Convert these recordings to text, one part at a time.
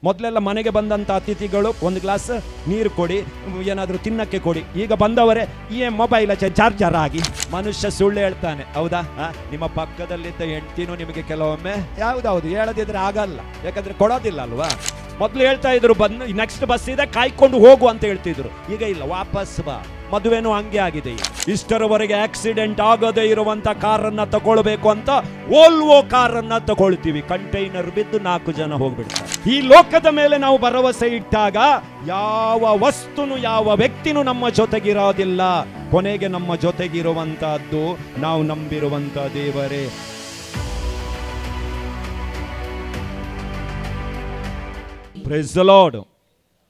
ಮೊದಲೆಲ್ಲ ಮನೆಗೆ ಬಂದಂಥ ಅತಿಥಿಗಳು ಒಂದು ಗ್ಲಾಸ್ ನೀರು ಕೊಡಿ, ಏನಾದರೂ ತಿನ್ನಕ್ಕೆ ಕೊಡಿ. ಈಗ ಬಂದವರೇ ಮೊಬೈಲ್ ಚಾರ್ಜರ್ ಆಗಿ. ಮನುಷ್ಯ ಸುಳ್ಳು ಹೇಳ್ತಾನೆ, ಹೌದಾ? ನಿಮ್ಮ ಪಕ್ಕದಲ್ಲಿದ್ದ ಹೆಂಡ್ತಿನೂ ನಿಮಗೆ ಕೆಲವೊಮ್ಮೆ ಯಾವುದಾವುದು ಹೇಳದಿದ್ರೆ ಆಗಲ್ಲ, ಯಾಕಂದ್ರೆ ಕೊಡೋದಿಲ್ಲ ಅಲ್ವಾ. ಮೊದಲು ಹೇಳ್ತಾ ಇದ್ರು ಬಂದು ನೆಕ್ಸ್ಟ್ ಬಸ್ ಇದೆ ಕಾಯ್ಕೊಂಡು ಹೋಗು ಅಂತ ಹೇಳ್ತಿದ್ರು. ಈಗ ಇಲ್ಲ, ವಾಪಸ್ ಬಾ. ಮದುವೆನೂ ಹಂಗೆ ಆಗಿದೆ. ಇಷ್ಟರವರೆಗೆ ಆಕ್ಸಿಡೆಂಟ್ ಆಗದೇ ಇರುವಂತ ಕಾರನ್ನ ತಗೊಳ್ಬೇಕು ಅಂತ ವೋಲ್ವೋ ಕಾರನ್ನ ತಗೊಳ್ತೀವಿ, ಕಂಟೈನರ್ ಬಿದ್ದು 4 ಜನ ಹೋಗ್ಬಿಡ್ತಾರೆ. ಈ ಲೋಕದ ಮೇಲೆ ನಾವು ಭರವಸೆ ಇಟ್ಟಾಗ ಯಾವ ವಸ್ತುನು ಯಾವ ವ್ಯಕ್ತಿನೂ ನಮ್ಮ ಜೊತೆಗಿರೋದಿಲ್ಲ. ಕೊನೆಗೆ ನಮ್ಮ ಜೊತೆಗಿರುವಂತಹದ್ದು ನಾವು ನಂಬಿರುವಂತ ದೇವರೇ. Price the lord,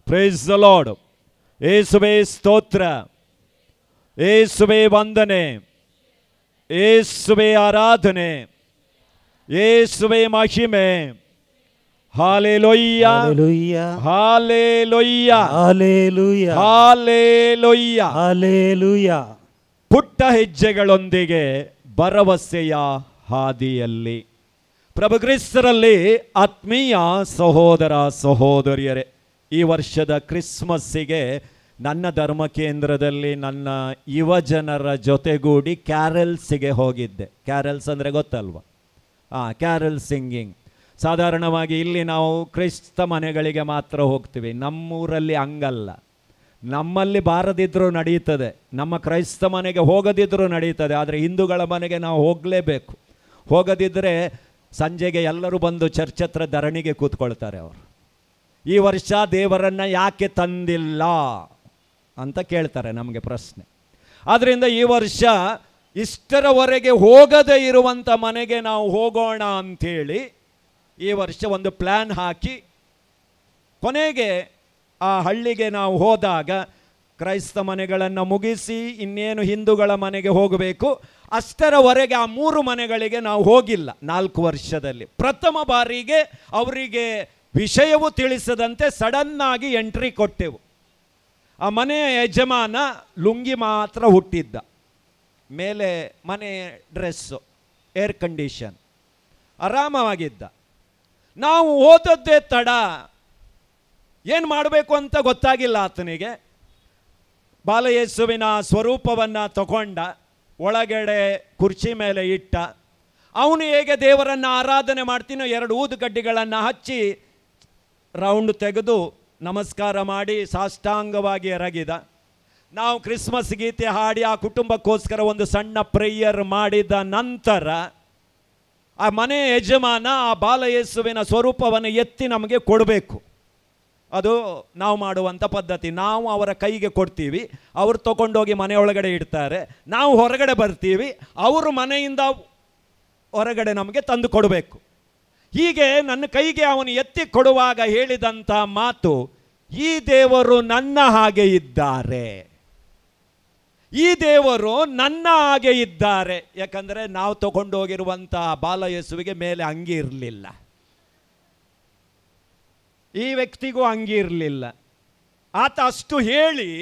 price the lord. ಯೇಸುವೇ ಸ್ತೋತ್ರ, ಯೇಸುವೇ ವಂದನೆ, ಯೇಸುವೇ ಆರಾಧನೆ, ಯೇಸುವೇ ಮಹಿಮೆ. Hallelujah, hallelujah, hallelujah, hallelujah, hallelujah. ಪುಟ್ಟ ಹೆಜ್ಜೆಗಳೊಂದಿಗೆ ಭರವಸೆಯ ಹಾದಿಯಲ್ಲಿ. ಪ್ರಭು ಕ್ರಿಸ್ತರಲ್ಲಿ ಆತ್ಮೀಯ ಸಹೋದರ ಸಹೋದರಿಯರೇ, ಈ ವರ್ಷದ ಕ್ರಿಸ್ಮಸ್ಸಿಗೆ ನನ್ನ ಧರ್ಮ ಕೇಂದ್ರದಲ್ಲಿ ನನ್ನ ಯುವಜನರ ಜೊತೆಗೂಡಿ ಕ್ಯಾರಲ್ಸಿಗೆ ಹೋಗಿದ್ದೆ. ಕ್ಯಾರಲ್ಸ್ ಅಂದರೆ ಗೊತ್ತಲ್ವ? Carol singing. ಸಾಧಾರಣವಾಗಿ ಇಲ್ಲಿ ನಾವು ಕ್ರೈಸ್ತ ಮನೆಗಳಿಗೆ ಮಾತ್ರ ಹೋಗ್ತೀವಿ, ನಮ್ಮೂರಲ್ಲಿ ಹಂಗಲ್ಲ. ನಮ್ಮಲ್ಲಿ ಬಾರದಿದ್ರೂ ನಡೀತದೆ, ನಮ್ಮ ಕ್ರೈಸ್ತ ಮನೆಗೆ ಹೋಗದಿದ್ರೂ ನಡೀತದೆ. ಆದರೆ ಹಿಂದೂಗಳ ಮನೆಗೆ ನಾವು ಹೋಗಲೇಬೇಕು. ಹೋಗದಿದ್ದರೆ ಸಂಜೆಗೆ ಎಲ್ಲರೂ ಬಂದು ಚರ್ಚ್ ಹತ್ರ ಧರಣಿಗೆ ಕೂತ್ಕೊಳ್ತಾರೆ. ಅವರು ಈ ವರ್ಷ ದೇವರನ್ನು ಯಾಕೆ ತಂದಿಲ್ಲ ಅಂತ ಕೇಳ್ತಾರೆ ನಮಗೆ ಪ್ರಶ್ನೆ. ಆದ್ದರಿಂದ ಈ ವರ್ಷ ಇಷ್ಟರವರೆಗೆ ಹೋಗದೇ ಇರುವಂಥ ಮನೆಗೆ ನಾವು ಹೋಗೋಣ ಅಂಥೇಳಿ ಈ ವರ್ಷ ಒಂದು ಪ್ಲ್ಯಾನ್ ಹಾಕಿ, ಕೊನೆಗೆ ಆ ಹಳ್ಳಿಗೆ ನಾವು ಹೋದಾಗ ಕ್ರೈಸ್ತ ಮನೆಗಳನ್ನು ಮುಗಿಸಿ ಇನ್ನೇನು ಹಿಂದೂಗಳ ಮನೆಗೆ ಹೋಗಬೇಕು. ಅಷ್ಟರವರೆಗೆ ಆ 3 ಮನೆಗಳಿಗೆ ನಾವು ಹೋಗಿಲ್ಲ 4 ವರ್ಷದಲ್ಲಿ. ಪ್ರಥಮ ಬಾರಿಗೆ ಅವರಿಗೆ ವಿಷಯವು ತಿಳಿಸದಂತೆ ಸಡನ್ನಾಗಿ ಎಂಟ್ರಿ ಕೊಟ್ಟೆವು. ಆ ಮನೆಯ ಯಜಮಾನ ಲುಂಗಿ ಮಾತ್ರ ಹುಟ್ಟಿದ್ದ, ಮೇಲೆ ಮನೆ ಡ್ರೆಸ್ಸು, ಏರ್ ಕಂಡೀಷನ್, ಆರಾಮವಾಗಿದ್ದ. ನಾವು ಹೋದದ್ದೇ ತಡ, ಏನು ಮಾಡಬೇಕು ಅಂತ ಗೊತ್ತಾಗಿಲ್ಲ ಆತನಿಗೆ. ಬಾಲಯೇಸುವಿನ ಸ್ವರೂಪವನ್ನು ತಗೊಂಡ, ಒಳಗಡೆ ಕುರ್ಚಿ ಮೇಲೆ ಇಟ್ಟ. ಅವನು ಹೇಗೆ ದೇವರನ್ನು ಆರಾಧನೆ ಮಾಡ್ತೀನೋ 2 ಊದುಗಡ್ಡಿಗಳನ್ನು ಹಚ್ಚಿ ರೌಂಡ್ ತೆಗೆದು ನಮಸ್ಕಾರ ಮಾಡಿ ಸಾಷ್ಟಾಂಗವಾಗಿ ಎರಗಿದ. ನಾವು ಕ್ರಿಸ್ಮಸ್ ಗೀತೆ ಹಾಡಿ ಆ ಕುಟುಂಬಕ್ಕೋಸ್ಕರ ಒಂದು ಸಣ್ಣ ಪ್ರೇಯರ್ ಮಾಡಿದ ನಂತರ ಆ ಮನೆ ಯಜಮಾನ ಆ ಬಾಲಯೇಸುವಿನ ಸ್ವರೂಪವನ್ನು ಎತ್ತಿ ನಮಗೆ ಕೊಡಬೇಕು. ಅದು ನಾವು ಮಾಡುವಂಥ ಪದ್ಧತಿ. ನಾವು ಅವರ ಕೈಗೆ ಕೊಡ್ತೀವಿ, ಅವರು ತಗೊಂಡೋಗಿ ಮನೆಯೊಳಗಡೆ ಇಡ್ತಾರೆ. ನಾವು ಹೊರಗಡೆ ಬರ್ತೀವಿ, ಅವರು ಮನೆಯಿಂದ ಹೊರಗಡೆ ನಮಗೆ ತಂದು ಕೊಡಬೇಕು. ಹೀಗೆ ನನ್ನ ಕೈಗೆ ಅವನು ಎತ್ತಿ ಕೊಡುವಾಗ ಹೇಳಿದಂಥ ಮಾತು, ಈ ದೇವರು ನನ್ನ ಹಾಗೆ ಇದ್ದಾರೆ, ಈ ದೇವರು ನನ್ನ ಹಾಗೆ ಇದ್ದಾರೆ. ಯಾಕಂದರೆ ನಾವು ತಗೊಂಡೋಗಿರುವಂಥ ಬಾಲಯೇಸುವಿಗೆ ಮೇಲೆ ಅಂಗಿ ಇರಲಿಲ್ಲ, ಈ ವ್ಯಕ್ತಿಗೂ ಅಂಗಿ ಇರಲಿಲ್ಲ. ಆತ ಅಷ್ಟು ಹೇಳಿ,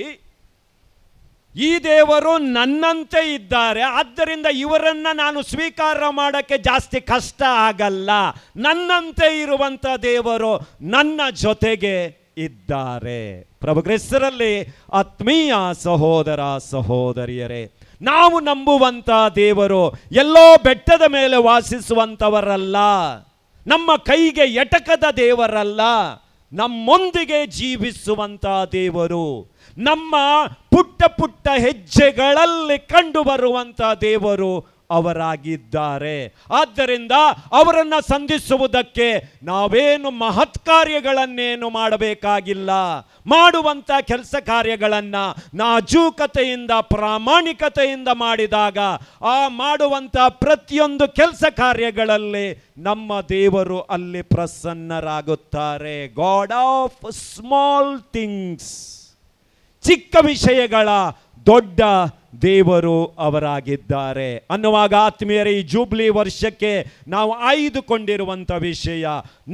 ಈ ದೇವರು ನನ್ನಂತೆ ಇದ್ದಾರೆ, ಆದ್ದರಿಂದ ಇವರನ್ನು ನಾನು ಸ್ವೀಕಾರ ಮಾಡೋಕ್ಕೆ ಜಾಸ್ತಿ ಕಷ್ಟ ಆಗಲ್ಲ, ನನ್ನಂತೆ ಇರುವಂಥ ದೇವರು ನನ್ನ ಜೊತೆಗೆ ಇದ್ದಾರೆ. ಪ್ರಭು ಕ್ರಿಸ್ತರಲ್ಲಿ ಆತ್ಮೀಯ ಸಹೋದರ ಸಹೋದರಿಯರೇ, ನಾವು ನಂಬುವಂಥ ದೇವರು ಎಲ್ಲೋ ಬೆಟ್ಟದ ಮೇಲೆ ವಾಸಿಸುವಂಥವರಲ್ಲ, ನಮ್ಮ ಕೈಗೆ ಎಟಕದ ದೇವರಲ್ಲ, ನಮ್ಮೊಂದಿಗೆ ಜೀವಿಸುವಂಥ ದೇವರು, ನಮ್ಮ ಪುಟ್ಟ ಪುಟ್ಟ ಹೆಜ್ಜೆಗಳಲ್ಲಿ ಕಂಡು ಬರುವಂಥ ದೇವರು ಅವರಾಗಿದ್ದಾರೆ. ಆದ್ದರಿಂದ ಅವರನ್ನು ಸಂಧಿಸುವುದಕ್ಕೆ ನಾವೇನು ಮಹತ್ ಕಾರ್ಯಗಳನ್ನೇನು ಮಾಡಬೇಕಾಗಿಲ್ಲ. ಮಾಡುವಂಥ ಕೆಲಸ ಕಾರ್ಯಗಳನ್ನು ನಾಜೂಕತೆಯಿಂದ ಪ್ರಾಮಾಣಿಕತೆಯಿಂದ ಮಾಡಿದಾಗ ಆ ಮಾಡುವಂಥ ಪ್ರತಿಯೊಂದು ಕೆಲಸ ಕಾರ್ಯಗಳಲ್ಲಿ ನಮ್ಮ ದೇವರು ಅಲ್ಲಿ ಪ್ರಸನ್ನರಾಗುತ್ತಾರೆ. ಗಾಡ್ ಆಫ್ ಸ್ಮಾಲ್ ಥಿಂಗ್ಸ್, ಚಿಕ್ಕ ವಿಷಯಗಳ ದೊಡ್ಡ ದೇವರು ಅವರಾಗಿದ್ದಾರೆ ಅನ್ನುವಾಗ ಆತ್ಮೀಯರೇ, ಈ ಜೂಬ್ಲಿ ವರ್ಷಕ್ಕೆ ನಾವು ಆಯ್ದುಕೊಂಡಿರುವಂಥ ವಿಷಯ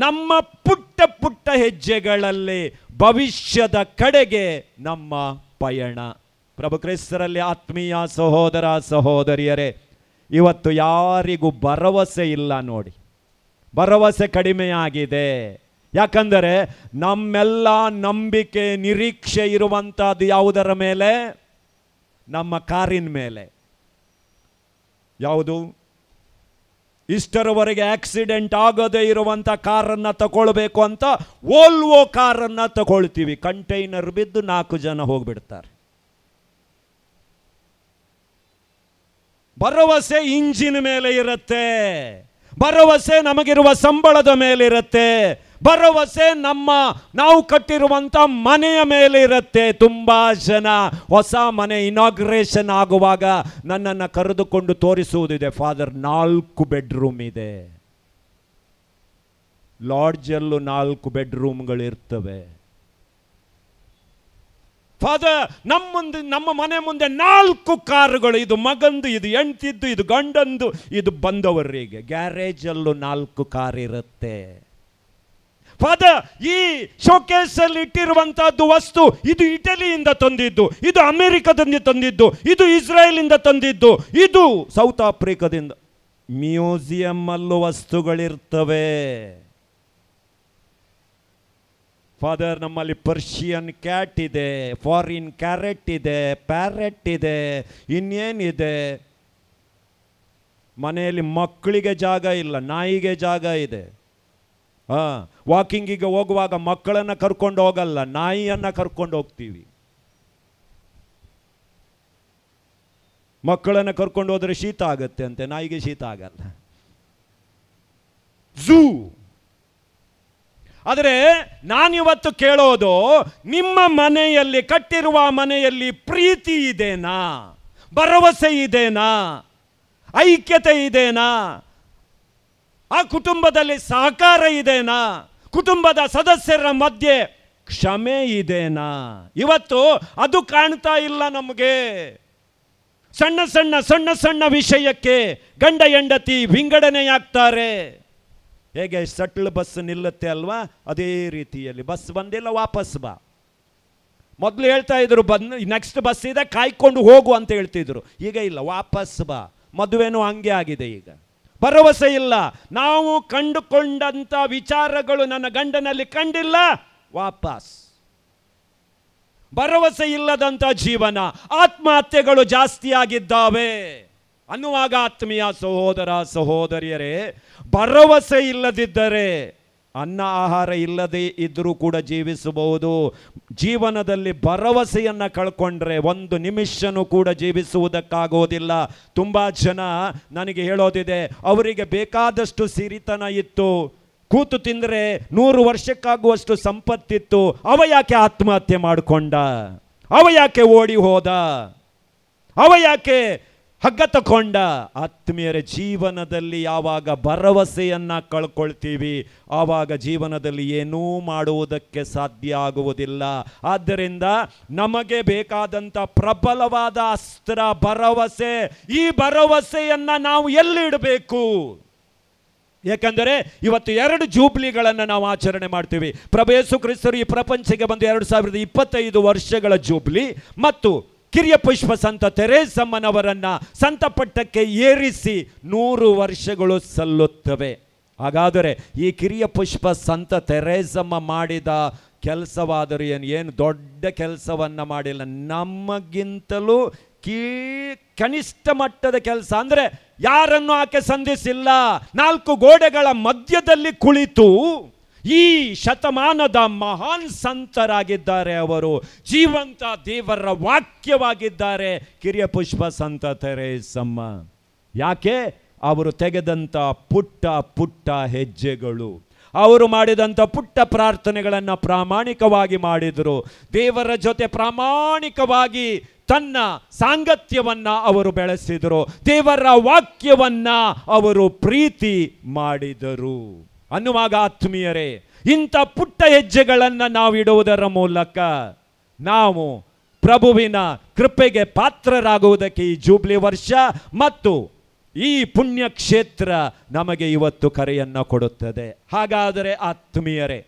ನಮ್ಮ ಪುಟ್ಟ ಪುಟ್ಟ ಹೆಜ್ಜೆಗಳಲ್ಲಿ ಭವಿಷ್ಯದ ಕಡೆಗೆ ನಮ್ಮ ಪಯಣ. ಪ್ರಭು ಕ್ರಿಸ್ತರಲ್ಲಿ ಆತ್ಮೀಯ ಸಹೋದರ ಸಹೋದರಿಯರೇ, ಇವತ್ತು ಯಾರಿಗೂ ಭರವಸೆ ಇಲ್ಲ ನೋಡಿ, ಭರವಸೆ ಕಡಿಮೆಯಾಗಿದೆ. ಯಾಕಂದರೆ ನಮ್ಮೆಲ್ಲ ನಂಬಿಕೆ ನಿರೀಕ್ಷೆ ಇರುವಂಥದ್ದು ಯಾವುದರ ಮೇಲೆ? ನಮ್ಮ ಕಾರಿನ ಮೇಲೆ. ಯಾವುದು? ಇಷ್ಟರವರೆಗೆ ಆಕ್ಸಿಡೆಂಟ್ ಆಗದೇ ಇರುವಂಥ ಕಾರನ್ನು ತಗೊಳ್ಬೇಕು ಅಂತ ವೋಲ್ವೋ ಕಾರನ್ನು ತಗೊಳ್ತೀವಿ. ಕಂಟೈನರ್ ಬಿದ್ದು 4 ಜನ ಹೋಗ್ಬಿಡ್ತಾರೆ. ಭರವಸೆ ಇಂಜಿನ್ ಮೇಲೆ ಇರುತ್ತೆ, ಭರವಸೆ ನಮಗಿರುವ ಸಂಬಳದ ಮೇಲೆ ಇರುತ್ತೆ, ಭರವಸೆ ನಾವು ಕಟ್ಟಿರುವಂಥ ಮನೆಯ ಮೇಲೆ ಇರುತ್ತೆ. ತುಂಬ ಜನ ಹೊಸ ಮನೆ ಇನಾಗ್ರೇಷನ್ ಆಗುವಾಗ ನನ್ನನ್ನು ಕರೆದುಕೊಂಡು ತೋರಿಸುವುದಿದೆ, ಫಾದರ್ 4 ಬೆಡ್ರೂಮ್ ಇದೆ. ಲಾಡ್ಜಲ್ಲೂ 4 ಬೆಡ್ರೂಮ್ಗಳಿರ್ತವೆ. ಫಾದರ್ ನಮ್ಮ ಮನೆ ಮುಂದೆ 4 ಕಾರುಗಳು, ಇದು ಮಗಂದು, ಇದು ಹೆಂಡ್ತಿದ್ದು, ಇದು ಗಂಡಂದು, ಇದು ಬಂದವರಿಗೆ. ಗ್ಯಾರೇಜಲ್ಲೂ 4 ಕಾರ್ ಇರುತ್ತೆ. ಫಾದರ್ ಈ ಶೋಕೇಸಲ್ಲಿ ಇಟ್ಟಿರುವಂತಹದ್ದು ವಸ್ತು ಇದು ಇಟಲಿಯಿಂದ ತಂದಿದ್ದು, ಇದು ಅಮೆರಿಕದಿಂದ ತಂದಿದ್ದು, ಇದು ಇಸ್ರೇಲಿಂದ ತಂದಿದ್ದು, ಇದು ಸೌತ್ ಆಫ್ರಿಕಾದಿಂದ. ಮ್ಯೂಸಿಯಂ ಅಲ್ಲೂ ವಸ್ತುಗಳಿರ್ತವೆ. ಫಾದರ್ ನಮ್ಮಲ್ಲಿ ಪರ್ಷಿಯನ್ ಕ್ಯಾಟ್ ಇದೆ, ಫಾರಿನ್ ಕ್ಯಾರೆಟ್ ಇದೆ, ಪ್ಯಾರೆಟ್ ಇದೆ, ಇನ್ನೇನಿದೆ. ಮನೆಯಲ್ಲಿ ಮಕ್ಕಳಿಗೆ ಜಾಗ ಇಲ್ಲ, ನಾಯಿಗೆ ಜಾಗ ಇದೆ. ವಾಕಿಂಗಿಗೆ ಹೋಗುವಾಗ ಮಕ್ಕಳನ್ನು ಕರ್ಕೊಂಡು ಹೋಗಲ್ಲ, ನಾಯಿಯನ್ನು ಕರ್ಕೊಂಡು ಹೋಗ್ತೀವಿ. ಮಕ್ಕಳನ್ನು ಕರ್ಕೊಂಡು ಹೋದರೆ ಶೀತ ಆಗುತ್ತೆ ಅಂತೆ, ನಾಯಿಗೆ ಶೀತ ಆಗಲ್ಲ. ಝೂ. ಆದರೆ ನಾನಿವತ್ತು ಕೇಳೋದು, ನಿಮ್ಮ ಮನೆಯಲ್ಲಿ ಕಟ್ಟಿರುವ ಮನೆಯಲ್ಲಿ ಪ್ರೀತಿ ಇದೆನಾ? ಭರವಸೆ ಇದೆನಾ? ಐಕ್ಯತೆ ಇದೆನಾ? ಆ ಕುಟುಂಬದಲ್ಲಿ ಸಹಕಾರ ಇದೆನಾ? ಕುಟುಂಬದ ಸದಸ್ಯರ ಮಧ್ಯೆ ಕ್ಷಮೆ ಇದೆನಾ? ಇವತ್ತು ಅದು ಕಾಣ್ತಾ ಇಲ್ಲ ನಮಗೆ. ಸಣ್ಣ ಸಣ್ಣ ಸಣ್ಣ ಸಣ್ಣ ವಿಷಯಕ್ಕೆ ಗಂಡ ಹೆಂಡತಿ ವಿಂಗಡಣೆಯಾಗ್ತಾರೆ. ಹೇಗೆ ಸಟ್ಲ್ ಬಸ್ ನಿಲ್ಲುತ್ತೆ ಅಲ್ವಾ, ಅದೇ ರೀತಿಯಲ್ಲಿ ಬಸ್ ಬಂದಿಲ್ಲ ವಾಪಸ್ ಬಾ. ಮೊದಲು ಹೇಳ್ತಾ ಇದ್ರು ನೆಕ್ಸ್ಟ್ ಬಸ್ ಇದೆ ಕಾಯ್ಕೊಂಡು ಹೋಗು ಅಂತ ಹೇಳ್ತಿದ್ರು. ಈಗ ಇಲ್ಲ, ವಾಪಸ್ ಬಾ. ಮದುವೆನೂ ಹಂಗೆ ಆಗಿದೆ. ಈಗ ಭರವಸೆ ಇಲ್ಲ. ನಾವು ಕಂಡುಕೊಂಡಂಥ ವಿಚಾರಗಳು ನನ್ನ ಗಂಡನಲ್ಲಿ ಕಂಡಿಲ್ಲ, ವಾಪಸ್. ಭರವಸೆ ಇಲ್ಲದಂಥ ಜೀವನ, ಆತ್ಮಹತ್ಯೆಗಳು ಜಾಸ್ತಿ ಆಗಿದ್ದಾವೆ ಅನ್ನುವಾಗ ಆತ್ಮೀಯ ಸಹೋದರ ಸಹೋದರಿಯರೇ, ಭರವಸೆ ಇಲ್ಲದಿದ್ದರೆ ಅನ್ನ ಆಹಾರ ಇಲ್ಲದೆ ಇದ್ದರೂ ಕೂಡ ಜೀವಿಸಬಹುದು. ಜೀವನದಲ್ಲಿ ಭರವಸೆಯನ್ನು ಕಳ್ಕೊಂಡ್ರೆ 1 ನಿಮಿಷನೂ ಕೂಡ ಜೀವಿಸುವುದಕ್ಕಾಗೋದಿಲ್ಲ. ತುಂಬ ಜನ ನನಗೆ ಹೇಳೋದಿದೆ, ಅವರಿಗೆ ಬೇಕಾದಷ್ಟು ಸಿರಿತನ ಇತ್ತು, ಕೂತು ತಿಂದರೆ 100 ವರ್ಷಕ್ಕಾಗುವಷ್ಟು ಸಂಪತ್ತಿತ್ತು, ಅವ ಯಾಕೆ ಆತ್ಮಹತ್ಯೆ ಮಾಡಿಕೊಂಡ? ಅವ ಯಾಕೆ ಓಡಿ ಹೋದ? ಅವ ಯಾಕೆ ಹಗ್ಗ ತಕೊಂಡ? ಆತ್ಮೀಯರ ಜೀವನದಲ್ಲಿ ಯಾವಾಗ ಭರವಸೆಯನ್ನು ಕಳ್ಕೊಳ್ತೀವಿ ಆವಾಗ ಜೀವನದಲ್ಲಿ ಏನೂ ಮಾಡುವುದಕ್ಕೆ ಸಾಧ್ಯ ಆಗುವುದಿಲ್ಲ. ಆದ್ದರಿಂದ ನಮಗೆ ಬೇಕಾದಂಥ ಪ್ರಬಲವಾದ ಅಸ್ತ್ರ ಭರವಸೆ. ಈ ಭರವಸೆಯನ್ನು ನಾವು ಎಲ್ಲಿಡಬೇಕು? ಯಾಕಂದರೆ ಇವತ್ತು 2 ಜೂಬ್ಲಿಗಳನ್ನು ನಾವು ಆಚರಣೆ ಮಾಡ್ತೀವಿ. ಪ್ರಭು ಯೇಸು ಕ್ರಿಸ್ತರು ಈ ಪ್ರಪಂಚಕ್ಕೆ ಬಂದು 2025 ವರ್ಷಗಳ ಜೂಬ್ಲಿ ಮತ್ತು ಕಿರಿಯ ಪುಷ್ಪ ಸಂತ ತೆರೇಸಮ್ಮನವರನ್ನು ಸಂತ ಪಟ್ಟಕ್ಕೆ ಏರಿಸಿ 100 ವರ್ಷಗಳು ಸಲ್ಲುತ್ತವೆ. ಹಾಗಾದರೆ ಈ ಕಿರಿಯ ಪುಷ್ಪ ಸಂತ ತೆರೇಸಮ್ಮ ಮಾಡಿದ ಕೆಲಸವಾದರೂ ಏನು ದೊಡ್ಡ ಕೆಲಸವನ್ನು ಮಾಡಿಲ್ಲ. ನಮಗಿಂತಲೂ ಕನಿಷ್ಠ ಮಟ್ಟದ ಕೆಲಸ. ಅಂದರೆ ಯಾರನ್ನು ಆಕೆ ಸಂಧಿಸಿಲ್ಲ. 4 ಗೋಡೆಗಳ ಮಧ್ಯದಲ್ಲಿ ಕುಳಿತು ಈ ಶತಮಾನದ ಮಹಾನ್ ಸಂತರಾಗಿದ್ದಾರೆ. ಅವರು ಜೀವಂತ ದೇವರ ವಾಕ್ಯವಾಗಿದ್ದಾರೆ. ಕಿರಿಯ ಪುಷ್ಪ ಸಂತ ತೆರೇಸಮ್ಮ. ಯಾಕೆ? ಅವರು ತೆಗೆದಂಥ ಪುಟ್ಟ ಪುಟ್ಟ ಹೆಜ್ಜೆಗಳು, ಅವರು ಮಾಡಿದಂಥ ಪುಟ್ಟ ಪ್ರಾರ್ಥನೆಗಳನ್ನು ಪ್ರಾಮಾಣಿಕವಾಗಿ ಮಾಡಿದರು. ದೇವರ ಜೊತೆ ಪ್ರಾಮಾಣಿಕವಾಗಿ ತನ್ನ ಸಾಂಗತ್ಯವನ್ನು ಅವರು ಬೆಳೆಸಿದರು. ದೇವರ ವಾಕ್ಯವನ್ನು ಅವರು ಪ್ರೀತಿ ಮಾಡಿದರು. ಅನ್ನುವಾಗ ಆತ್ಮೀಯರೇ, ಇಂಥ ಪುಟ್ಟ ಹೆಜ್ಜೆಗಳನ್ನು ನಾವು ಇಡುವುದರ ಮೂಲಕ ನಾವು ಪ್ರಭುವಿನ ಕೃಪೆಗೆ ಪಾತ್ರರಾಗುವುದಕ್ಕೆ ಈ ಜೂಬ್ಲಿ ವರ್ಷ ಮತ್ತು ಈ ಪುಣ್ಯಕ್ಷೇತ್ರ ನಮಗೆ ಇವತ್ತು ಕರೆಯನ್ನು ಕೊಡುತ್ತದೆ. ಹಾಗಾದರೆ ಆತ್ಮೀಯರೇ,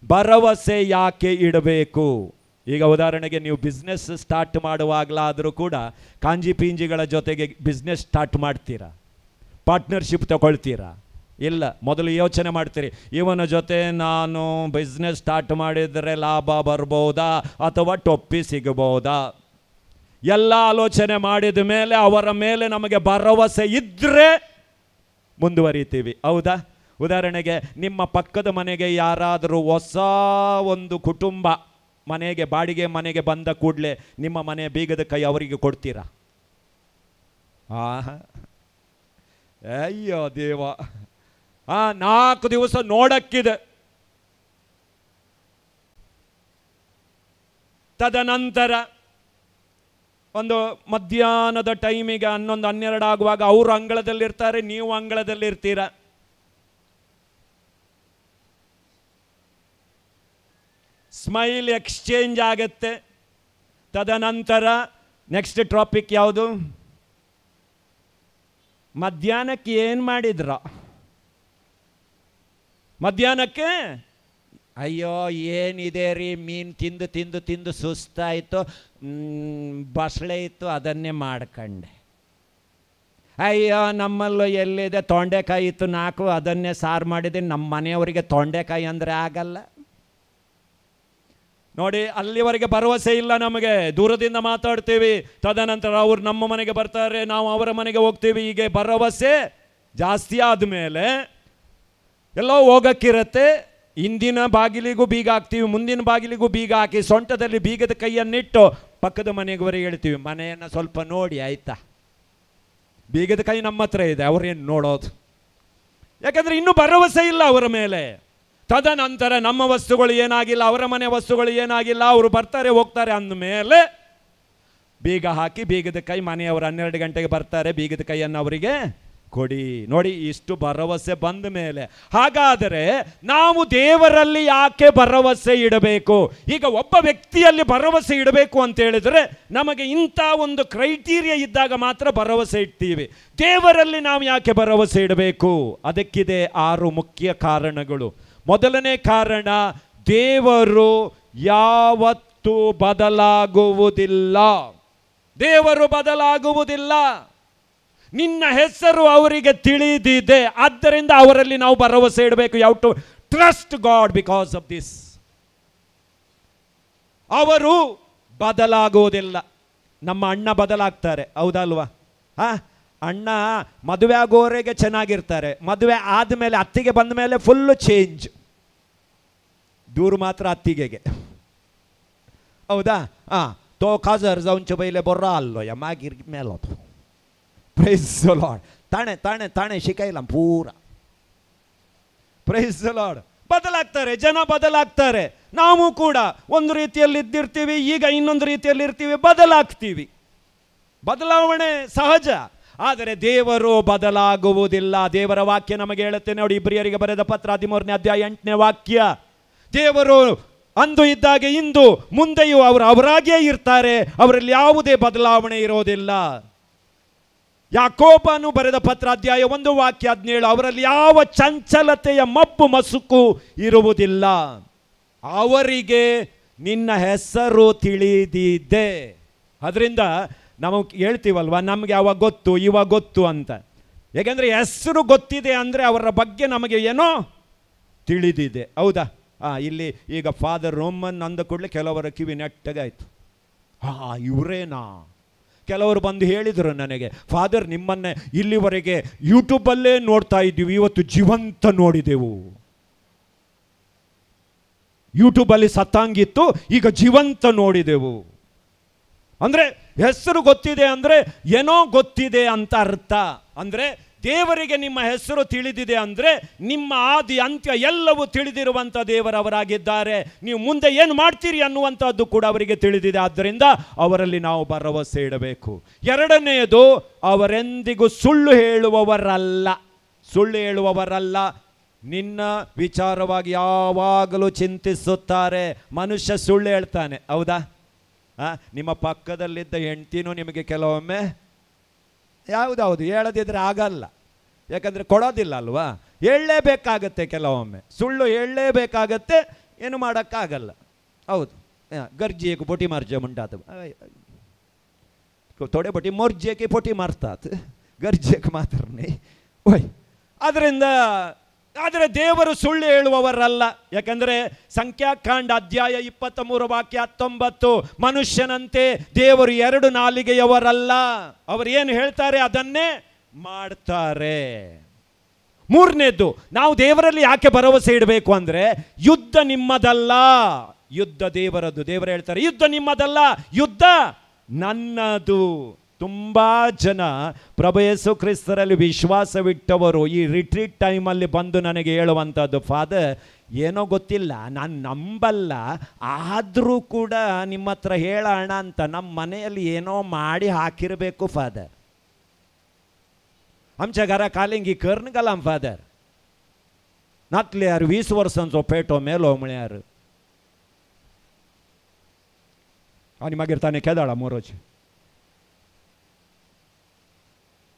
ಭರವಸೆ ಯಾಕೆ ಇಡಬೇಕು? ಈಗ ಉದಾಹರಣೆಗೆ ನೀವು ಬಿಸ್ನೆಸ್ ಸ್ಟಾರ್ಟ್ ಮಾಡುವಾಗಲಾದರೂ ಕೂಡ ಕಾಂಜಿ ಪೀಂಜಿಗಳ ಜೊತೆಗೆ ಬಿಸ್ನೆಸ್ ಸ್ಟಾರ್ಟ್ ಮಾಡ್ತೀರಾ, ಪಾರ್ಟ್ನರ್ಶಿಪ್ ತಗೊಳ್ತೀರಾ. ಇಲ್ಲ. ಮೊದಲು ಯೋಚನೆ ಮಾಡ್ತೀರಿ, ಇವನ ಜೊತೆ ನಾನು ಬಿಸ್ನೆಸ್ ಸ್ಟಾರ್ಟ್ ಮಾಡಿದರೆ ಲಾಭ ಬರ್ಬೋದಾ ಅಥವಾ ಟೊಪ್ಪಿ ಸಿಗಬಹುದಾ? ಎಲ್ಲ ಆಲೋಚನೆ ಮಾಡಿದ ಮೇಲೆ ಅವರ ಮೇಲೆ ನಮಗೆ ಭರವಸೆ ಇದ್ದರೆ ಮುಂದುವರಿತೀವಿ. ಹೌದಾ? ಉದಾಹರಣೆಗೆ ನಿಮ್ಮ ಪಕ್ಕದ ಮನೆಗೆ ಯಾರಾದರೂ ಹೊಸ ಒಂದು ಕುಟುಂಬ ಮನೆಗೆ ಬಾಡಿಗೆ ಮನೆಗೆ ಬಂದ ಕೂಡಲೇ ನಿಮ್ಮ ಮನೆ ಬೀಗದ ಕೈ ಅವರಿಗೆ ಕೊಡ್ತೀರಾ? ಅಯ್ಯೋ ದೇವ, 4 ದಿವಸ ನೋಡಕ್ಕಿದೆ. ತದನಂತರ ಒಂದು ಮಧ್ಯಾಹ್ನದ ಟೈಮಿಗೆ 11, 12 ಆಗುವಾಗ ಅವರು ಅಂಗಳದಲ್ಲಿರ್ತಾರೆ, ನೀವು ಅಂಗಳದಲ್ಲಿರ್ತೀರ. ಸ್ಮೈಲ್ ಎಕ್ಸ್ಚೇಂಜ್ ಆಗುತ್ತೆ. ತದನಂತರ ನೆಕ್ಸ್ಟ್ ಟಾಪಿಕ್ ಯಾವುದು? ಮಧ್ಯಾಹ್ನಕ್ಕೆ ಏನು ಮಾಡಿದ್ರ? ಮಧ್ಯಾಹ್ನಕ್ಕೆ ಅಯ್ಯೋ ಏನಿದೆ ರೀ, ಮೀನು ತಿಂದು ತಿಂದು ತಿಂದು ಸುಸ್ತಾಯಿತು, ಬಸಳೆ ಇತ್ತು ಅದನ್ನೇ ಮಾಡ್ಕೊಂಡೆ. ಅಯ್ಯೋ ನಮ್ಮಲ್ಲೂ ಎಲ್ಲಿದೆ ತೊಂಡೆಕಾಯಿ ಇತ್ತು 4 ಅದನ್ನೇ ಸಾರು ಮಾಡಿದ್ದೀನಿ. ನಮ್ಮ ಮನೆಯವರಿಗೆ ತೊಂಡೆಕಾಯಿ ಅಂದರೆ ಆಗಲ್ಲ ನೋಡಿ. ಅಲ್ಲಿವರೆಗೆ ಭರವಸೆ ಇಲ್ಲ ನಮಗೆ, ದೂರದಿಂದ ಮಾತಾಡ್ತೀವಿ. ತದನಂತರ ಅವ್ರು ನಮ್ಮ ಮನೆಗೆ ಬರ್ತಾರೆ, ನಾವು ಅವರ ಮನೆಗೆ ಹೋಗ್ತೀವಿ. ಹೀಗೆ ಭರವಸೆ ಜಾಸ್ತಿ ಆದಮೇಲೆ ಎಲ್ಲೋ ಹೋಗಕ್ಕಿರತ್ತೆ. ಹಿಂದಿನ ಬಾಗಿಲಿಗೂ ಬೀಗ ಹಾಕ್ತೀವಿ, ಮುಂದಿನ ಬಾಗಿಲಿಗೂ ಬೀಗ ಹಾಕಿ ಸೊಂಟದಲ್ಲಿ ಬೀಗದ ಕೈಯನ್ನಿಟ್ಟು ಪಕ್ಕದ ಮನೆಯವರೆಗೆ ಹೇಳ್ತೀವಿ, ಮನೆಯನ್ನು ಸ್ವಲ್ಪ ನೋಡಿ ಆಯ್ತಾ. ಬೀಗದ ಕೈ ನಮ್ಮ ಹತ್ರ ಇದೆ, ಅವ್ರೇನು ನೋಡೋದು? ಯಾಕಂದರೆ ಇನ್ನೂ ಭರವಸೆ ಇಲ್ಲ ಅವರ ಮೇಲೆ. ತದನಂತರ ನಮ್ಮ ವಸ್ತುಗಳು ಏನಾಗಿಲ್ಲ, ಅವರ ಮನೆ ವಸ್ತುಗಳು ಏನಾಗಿಲ್ಲ, ಅವರು ಬರ್ತಾರೆ ಹೋಗ್ತಾರೆ ಅಂದಮೇಲೆ ಬೀಗ ಹಾಕಿ ಬೀಗದ ಕೈ, ಮನೆಯವರು 12 ಗಂಟೆಗೆ ಬರ್ತಾರೆ, ಬೀಗದ ಕೈಯನ್ನು ಅವರಿಗೆ ಕೊಡಿ. ನೋಡಿ, ಇಷ್ಟು ಭರವಸೆ ಬಂದ ಮೇಲೆ ಹಾಗಾದರೆ ನಾವು ದೇವರಲ್ಲಿ ಯಾಕೆ ಭರವಸೆ ಇಡಬೇಕು? ಈಗ ಒಬ್ಬ ವ್ಯಕ್ತಿಯಲ್ಲಿ ಭರವಸೆ ಇಡಬೇಕು ಅಂತ ಹೇಳಿದರೆ ನಮಗೆ ಇಂಥ ಒಂದು ಕ್ರೈಟೀರಿಯಾ ಇದ್ದಾಗ ಮಾತ್ರ ಭರವಸೆ ಇಡ್ತೀವಿ. ದೇವರಲ್ಲಿ ನಾವು ಯಾಕೆ ಭರವಸೆ ಇಡಬೇಕು? ಅದಕ್ಕಿದೆ 6 ಮುಖ್ಯ ಕಾರಣಗಳು. ಮೊದಲನೇ ಕಾರಣ, ದೇವರು ಯಾವತ್ತೂ ಬದಲಾಗುವುದಿಲ್ಲ. ದೇವರು ಬದಲಾಗುವುದಿಲ್ಲ. ನಿನ್ನ ಹೆಸರು ಅವರಿಗೆ ತಿಳಿದಿದೆ, ಆದ್ದರಿಂದ ಅವರಲ್ಲಿ ನಾವು ಭರವಸೆ ಇಡಬೇಕು. You have to trust God because of this. ಅವರು ಬದಲಾಗುವುದಿಲ್ಲ. ನಮ್ಮ ಅಣ್ಣ ಬದಲಾಗ್ತಾರೆ, ಹೌದಲ್ವಾ? ಅಣ್ಣ ಮದುವೆ ಆಗೋವರೆಗೆ ಚೆನ್ನಾಗಿರ್ತಾರೆ, ಮದುವೆ ಆದಮೇಲೆ ಅತ್ತಿಗೆ ಬಂದ ಮೇಲೆ ಫುಲ್ಲು ಚೇಂಜ್. ದೂರು ಮಾತ್ರ ಅತ್ತಿಗೆಗೆ, ಹೌದಾ? ತೋ ಖಾಜರ್ ಜಾउन ಚಬೈಲೆ ಬರ್ರಾ ಅಲ್ಲೋ ಯಮಾಗಿರ್ ಮೇಲೋದು. Praise the Lord. ತಾಣೆ ತಾಣೆ ತಾಣೆ ಶಿಕೈಲ ಪೂರ. Praise the lord. ಬದಲಾಗ್ತಾರೆ, ಜನ ಬದಲಾಗ್ತಾರೆ. ನಾವು ಕೂಡ ಒಂದು ರೀತಿಯಲ್ಲಿ ಇದ್ದಿರ್ತೀವಿ, ಈಗ ಇನ್ನೊಂದು ರೀತಿಯಲ್ಲಿ ಇರ್ತೀವಿ, ಬದಲಾಗ್ತೀವಿ. ಬದಲಾವಣೆ ಸಹಜ. ಆದರೆ ದೇವರು ಬದಲಾಗುವುದಿಲ್ಲ. ದೇವರ ವಾಕ್ಯ ನಮಗೆ ಹೇಳುತ್ತೆ ನೋಡಿ, ಇಬ್ರಿಯರಿಗೆ ಬರೆದ ಪತ್ರ 13ನೇ ಅಧ್ಯಾಯ 8ನೇ ವಾಕ್ಯ. ದೇವರು ಅಂದು ಇದ್ದಾಗೆ ಇಂದು ಮುಂದೆಯೂ ಅವರಾಗಿಯೇ ಇರ್ತಾರೆ, ಅವರಲ್ಲಿ ಯಾವುದೇ ಬದಲಾವಣೆ ಇರೋದಿಲ್ಲ. ಯಾಕೋಬನು ಬರೆದ ಪತ್ರ ಅಧ್ಯಾಯ 1 ವಾಕ್ಯ 17, ಅವರಲ್ಲಿ ಯಾವ ಚಂಚಲತೆಯ ಮಬ್ಬು ಮಸುಕು ಇರುವುದಿಲ್ಲ. ಅವರಿಗೆ ನಿನ್ನ ಹೆಸರು ತಿಳಿದಿದೆ. ಅದರಿಂದ ನಾವು ಹೇಳ್ತೀವಲ್ವ, ನಮಗೆ ಅವಾಗ ಗೊತ್ತು ಇವಾಗ ಗೊತ್ತು ಅಂತ. ಯಾಕೆಂದರೆ ಹೆಸರು ಗೊತ್ತಿದೆ ಅಂದರೆ ಅವರ ಬಗ್ಗೆ ನಮಗೆ ಏನೋ ತಿಳಿದಿದೆ, ಹೌದಾ? ಇಲ್ಲಿ ಈಗ ಫಾದರ್ ರೋಮನ್ ಅಂದ ಕೂಡಲೇ ಕೆಲವರ ಕಿವಿ ನೆಟ್ಟಗಾಯಿತು. ಇವರೇನಾ? ಕೆಲವರು ಬಂದು ಹೇಳಿದರು ನನಗೆ, ಫಾದರ್ ನಿಮ್ಮನ್ನೇ ಇಲ್ಲಿವರೆಗೆ ಯೂಟ್ಯೂಬಲ್ಲೇ ನೋಡ್ತಾ ಇದ್ದೀವಿ, ಇವತ್ತು ಜೀವಂತ ನೋಡಿದೆವು. ಯೂಟ್ಯೂಬಲ್ಲಿ ಸತ್ತಾಂಗಿತ್ತು, ಈಗ ಜೀವಂತ ನೋಡಿದೆವು. ಅಂದರೆ ಹೆಸರು ಗೊತ್ತಿದೆ ಅಂದರೆ ಏನೋ ಗೊತ್ತಿದೆ ಅಂತ ಅರ್ಥ. ಅಂದರೆ ದೇವರಿಗೆ ನಿಮ್ಮ ಹೆಸರು ತಿಳಿದಿದೆ ಅಂದರೆ ನಿಮ್ಮ ಆದಿ ಅಂತ್ಯ ಎಲ್ಲವೂ ತಿಳಿದಿರುವಂಥ ದೇವರವರಾಗಿದ್ದಾರೆ. ನೀವು ಮುಂದೆ ಏನು ಮಾಡ್ತೀರಿ ಅನ್ನುವಂಥದ್ದು ಕೂಡ ಅವರಿಗೆ ತಿಳಿದಿದೆ. ಆದ್ದರಿಂದ ಅವರಲ್ಲಿ ನಾವು ಭರವಸೆ ಇಡಬೇಕು. ಎರಡನೆಯದು, ಅವರೆಂದಿಗೂ ಸುಳ್ಳು ಹೇಳುವವರಲ್ಲ. ಸುಳ್ಳು ಹೇಳುವವರಲ್ಲ. ನಿನ್ನ ವಿಚಾರವಾಗಿ ಯಾವಾಗಲೂ ಚಿಂತಿಸುತ್ತಾರೆ. ಮನುಷ್ಯ ಸುಳ್ಳು ಹೇಳ್ತಾನೆ, ಹೌದಾ? ನಿಮ್ಮ ಪಕ್ಕದಲ್ಲಿದ್ದ ಹೆಂಡ್ತಿನೂ ನಿಮಗೆ ಕೆಲವೊಮ್ಮೆ ಯಾವುದಾವುದು ಹೇಳದಿದ್ರೆ ಆಗಲ್ಲ, ಯಾಕಂದರೆ ಕೊಡೋದಿಲ್ಲ ಅಲ್ವಾ? ಹೇಳಲೇಬೇಕಾಗತ್ತೆ, ಕೆಲವೊಮ್ಮೆ ಸುಳ್ಳು ಹೇಳಲೇಬೇಕಾಗತ್ತೆ, ಏನು ಮಾಡೋಕ್ಕಾಗಲ್ಲ. ಹೌದು, ಗರ್ಜಿಯಕ್ಕೆ ಪೊಟಿ ಮಾರ್ಜ ಮುಂಟಾತ ಥೋಡೆ ಪೊಟಿ ಮೊರ್ಜಿಯಕ್ಕೆ ಪೊಟಿ ಮಾರ್ತಾತ್ ಗರ್ಜಿಯಕ್ಕೆ ಮಾತ್ರನೇ ಓಯ್ ಆದರೆ ದೇವರು ಸುಳ್ಳು ಹೇಳುವವರಲ್ಲ. ಯಾಕಂದರೆ ಸಂಖ್ಯಾಕಾಂಡ ಅಧ್ಯಾಯ 23 ವಾಕ್ಯ 19, ಮನುಷ್ಯನಂತೆ ದೇವರು 2 ನಾಲಿಗೆಯವರಲ್ಲ. ಅವರು ಏನು ಹೇಳ್ತಾರೆ ಅದನ್ನೇ ಮಾಡ್ತಾರೆ. ಮೂರನೇದ್ದು, ನಾವು ದೇವರಲ್ಲಿ ಯಾಕೆ ಭರವಸೆ ಇಡಬೇಕು ಅಂದರೆ, ಯುದ್ಧ ನಿಮ್ಮದಲ್ಲ, ಯುದ್ಧ ದೇವರದ್ದು. ದೇವರು ಹೇಳ್ತಾರೆ ಯುದ್ಧ ನಿಮ್ಮದಲ್ಲ, ಯುದ್ಧ ನನ್ನದು. ತುಂಬ ಜನ ಪ್ರಭು ಯೇಸು ಕ್ರಿಸ್ತರಲ್ಲಿ ವಿಶ್ವಾಸವಿಟ್ಟವರು ಈ ರಿಟ್ರೀಟ್ ಟೈಮಲ್ಲಿ ಬಂದು ನನಗೆ ಹೇಳುವಂಥದ್ದು, ಫಾದರ್ ಏನೋ ಗೊತ್ತಿಲ್ಲ, ನಾನು ನಂಬಲ್ಲ, ಆದರೂ ಕೂಡ ನಿಮ್ಮ ಹತ್ರ ಹೇಳೋಣ ಅಂತ ನಮ್ಮ ಮನೆಯಲ್ಲಿ ಏನೋ ಮಾಡಿ ಹಾಕಿರಬೇಕು ಫಾದರ್. आमच्या घरा कालिंगी कर्ण गलाम फादर नातल्यार 20 वर्सांचो पेटो मेलो म्हळ्यार आनी मागीर ताणें केदाळा मोरोचे.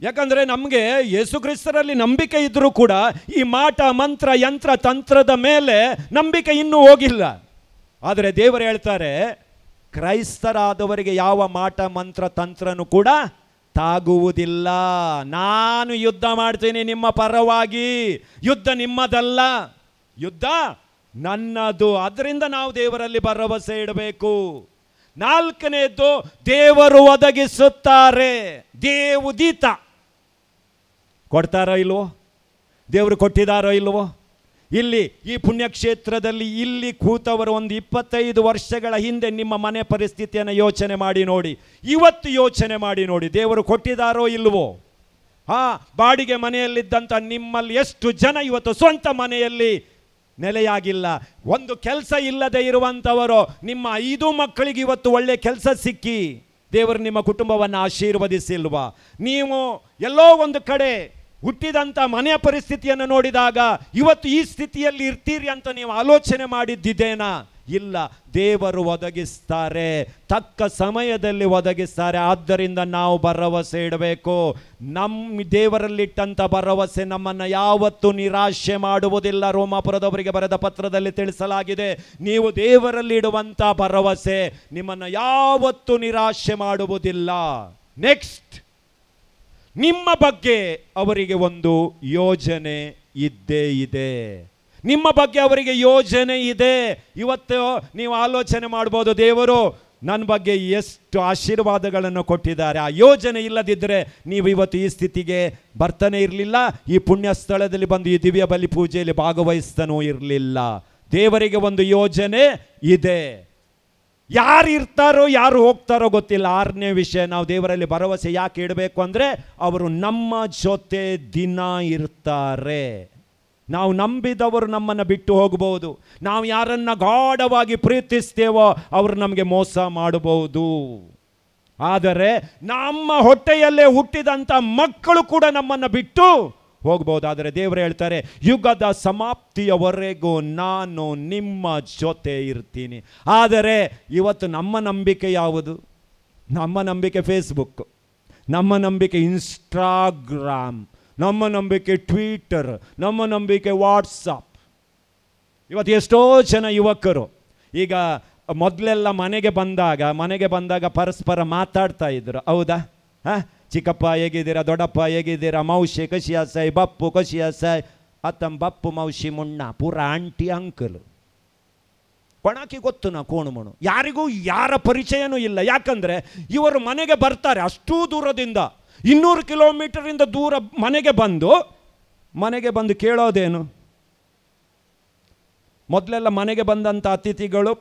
ಯಾಕಂದರೆ ನಮಗೆ ಯೇಸು ಕ್ರಿಸ್ತರಲ್ಲಿ ನಂಬಿಕೆ ಇದ್ದರೂ ಕೂಡ ಈ ಮಾಟ ಮಂತ್ರ ಯಂತ್ರ ತಂತ್ರದ ಮೇಲೆ ನಂಬಿಕೆ ಇನ್ನೂ ಹೋಗಿಲ್ಲ. ಆದರೆ ದೇವರು ಹೇಳ್ತಾರೆ, ಕ್ರೈಸ್ತರಾದವರಿಗೆ ಯಾವ ಮಾಟ ಮಂತ್ರ ತಂತ್ರನೂ ಕೂಡ ತಾಗುವುದಿಲ್ಲ. ನಾನು ಯುದ್ಧ ಮಾಡ್ತೀನಿ ನಿಮ್ಮ ಪರವಾಗಿ, ಯುದ್ಧ ನಿಮ್ಮದಲ್ಲ, ಯುದ್ಧ ನನ್ನದು. ಅದರಿಂದ ನಾವು ದೇವರಲ್ಲಿ ಭರವಸೆ ಇಡಬೇಕು. ನಾಲ್ಕನೇದ್ದು, ದೇವರು ಒದಗಿಸುತ್ತಾರೆ. ದೇವುದೀತ ಕೊಡ್ತಾರೋ ಇಲ್ವೋ, ದೇವರು ಕೊಟ್ಟಿದ್ದಾರೋ ಇಲ್ವೋ. ಇಲ್ಲಿ ಈ ಪುಣ್ಯಕ್ಷೇತ್ರದಲ್ಲಿ ಇಲ್ಲಿ ಕೂತವರು ಒಂದು 25 ವರ್ಷಗಳ ಹಿಂದೆ ನಿಮ್ಮ ಮನೆ ಪರಿಸ್ಥಿತಿಯನ್ನು ಯೋಚನೆ ಮಾಡಿ ನೋಡಿ, ಇವತ್ತು ಯೋಚನೆ ಮಾಡಿ ನೋಡಿ, ದೇವರು ಕೊಟ್ಟಿದ್ದಾರೋ ಇಲ್ವೋ. ಬಾಡಿಗೆ ಮನೆಯಲ್ಲಿದ್ದಂಥ ನಿಮ್ಮಲ್ಲಿ ಎಷ್ಟು ಜನ ಇವತ್ತು ಸ್ವಂತ ಮನೆಯಲ್ಲಿ ನೆಲೆಯಾಗಿಲ್ಲ. ಒಂದು ಕೆಲಸ ಇಲ್ಲದೆ ಇರುವಂಥವರು, ನಿಮ್ಮ 5 ಮಕ್ಕಳಿಗೆ ಇವತ್ತು ಒಳ್ಳೆ ಕೆಲಸ ಸಿಕ್ಕಿ ದೇವರು ನಿಮ್ಮ ಕುಟುಂಬವನ್ನು ಆಶೀರ್ವದಿಸಿಲ್ವಾ? ನೀವು ಎಲ್ಲೋ ಒಂದು ಕಡೆ ಹುಟ್ಟಿದಂಥ ಮನೆಯ ಪರಿಸ್ಥಿತಿಯನ್ನು ನೋಡಿದಾಗ ಇವತ್ತು ಈ ಸ್ಥಿತಿಯಲ್ಲಿ ಇರ್ತೀರಿ ಅಂತ ನೀವು ಆಲೋಚನೆ ಮಾಡಿದ್ದಿದ್ದೇನಾ? ಇಲ್ಲ, ದೇವರು ಒದಗಿಸ್ತಾರೆ, ತಕ್ಕ ಸಮಯದಲ್ಲಿ ಒದಗಿಸ್ತಾರೆ. ಆದ್ದರಿಂದ ನಾವು ಭರವಸೆ ಇಡಬೇಕು. ನಮ್ಮ ದೇವರಲ್ಲಿಟ್ಟಂಥ ಭರವಸೆ ನಮ್ಮನ್ನು ಯಾವತ್ತೂ ನಿರಾಶೆ ಮಾಡುವುದಿಲ್ಲ. ರೋಮಾಪುರದವರಿಗೆ ಬರೆದ ಪತ್ರದಲ್ಲಿ ತಿಳಿಸಲಾಗಿದೆ, ನೀವು ದೇವರಲ್ಲಿ ಇಡುವಂಥ ಭರವಸೆ ನಿಮ್ಮನ್ನು ಯಾವತ್ತೂ ನಿರಾಶೆ ಮಾಡುವುದಿಲ್ಲ. ನೆಕ್ಸ್ಟ್, ನಿಮ್ಮ ಬಗ್ಗೆ ಅವರಿಗೆ ಒಂದು ಯೋಜನೆ ಇದ್ದೇ ಇದೆ. ನಿಮ್ಮ ಬಗ್ಗೆ ಅವರಿಗೆ ಯೋಜನೆ ಇದೆ. ಇವತ್ತು ನೀವು ಆಲೋಚನೆ ಮಾಡ್ಬೋದು, ದೇವರು ನನ್ನ ಬಗ್ಗೆ ಎಷ್ಟು ಆಶೀರ್ವಾದಗಳನ್ನು ಕೊಟ್ಟಿದ್ದಾರೆ. ಆ ಯೋಜನೆ ಇಲ್ಲದಿದ್ದರೆ ನೀವು ಇವತ್ತು ಈ ಸ್ಥಿತಿಗೆ ಬರ್ತಾನೆ ಇರಲಿಲ್ಲ, ಈ ಪುಣ್ಯ ಸ್ಥಳದಲ್ಲಿ ಬಂದು ಈ ದಿವ್ಯ ಬಲಿ ಪೂಜೆಯಲ್ಲಿ ಭಾಗವಹಿಸ್ತಾನೂ ಇರಲಿಲ್ಲ. ದೇವರಿಗೆ ಒಂದು ಯೋಜನೆ ಇದೆ. ಯಾರು ಇರ್ತಾರೋ ಯಾರು ಹೋಗ್ತಾರೋ ಗೊತ್ತಿಲ್ಲ. 6ನೇ ವಿಷಯ, ನಾವು ದೇವರಲ್ಲಿ ಭರವಸೆ ಯಾಕೆ ಇಡಬೇಕು ಅಂದರೆ, ಅವರು ನಮ್ಮ ಜೊತೆ ದಿನ ಇರ್ತಾರೆ. ನಾವು ನಂಬಿದವರು ನಮ್ಮನ್ನು ಬಿಟ್ಟು ಹೋಗಬಹುದು. ನಾವು ಯಾರನ್ನು ಗಾಢವಾಗಿ ಪ್ರೀತಿಸ್ತೇವೋ ಅವರು ನಮಗೆ ಮೋಸ ಮಾಡಬಹುದು. ಆದರೆ ನಮ್ಮ ಹೊಟ್ಟೆಯಲ್ಲೇ ಹುಟ್ಟಿದಂಥ ಮಕ್ಕಳು ಕೂಡ ನಮ್ಮನ್ನು ಬಿಟ್ಟು ಹೋಗ್ಬೋದು. ಆದರೆ ದೇವರು ಹೇಳ್ತಾರೆ, ಯುಗದ ಸಮಾಪ್ತಿಯವರೆಗೂ ನಾನು ನಿಮ್ಮ ಜೊತೆ ಇರ್ತೀನಿ. ಆದರೆ ಇವತ್ತು ನಮ್ಮ ನಂಬಿಕೆ ಯಾವುದು? ನಮ್ಮ ನಂಬಿಕೆ ಫೇಸ್ಬುಕ್, ನಮ್ಮ ನಂಬಿಕೆ ಇನ್ಸ್ಟಾಗ್ರಾಮ್, ನಮ್ಮ ನಂಬಿಕೆ ಟ್ವಿಟರ್, ನಮ್ಮ ನಂಬಿಕೆ ವಾಟ್ಸಪ್. ಇವತ್ತು ಎಷ್ಟೋ ಜನ ಯುವಕರು ಈಗ ಮೊದಲೆಲ್ಲ ಮನೆಗೆ ಬಂದಾಗ ಪರಸ್ಪರ ಮಾತಾಡ್ತಾ ಇದ್ರು, ಹೌದಾ? ಚಿಕ್ಕಪ್ಪ ಹೇಗಿದ್ದೀರಾ, ದೊಡ್ಡಪ್ಪ ಹೇಗಿದ್ದೀರಾ, ಮೌಶಿ ಕಶಿ ಆಸಾಯ್, ಬಪ್ಪು ಕಶಿ ಆಸಾಯ್, ಅತ್ತಂ ಬಪ್ಪು ಮೌಶಿ ಮುಣ್ಣ ಪೂರ ಆಂಟಿ ಅಂಕಲ್. ಕೊಣಾಕಿ ಗೊತ್ತು ನಾ ಕೋಣುಮಣು, ಯಾರಿಗೂ ಯಾರ ಪರಿಚಯನೂ ಇಲ್ಲ. ಯಾಕಂದರೆ ಇವರು ಮನೆಗೆ ಬರ್ತಾರೆ ಅಷ್ಟೂ ದೂರದಿಂದ, 200 ಕಿಲೋಮೀಟರಿಂದ ದೂರ ಮನೆಗೆ ಬಂದು ಕೇಳೋದೇನು? ಮೊದಲೆಲ್ಲ ಮನೆಗೆ ಬಂದಂಥ ಅತಿಥಿಗಳು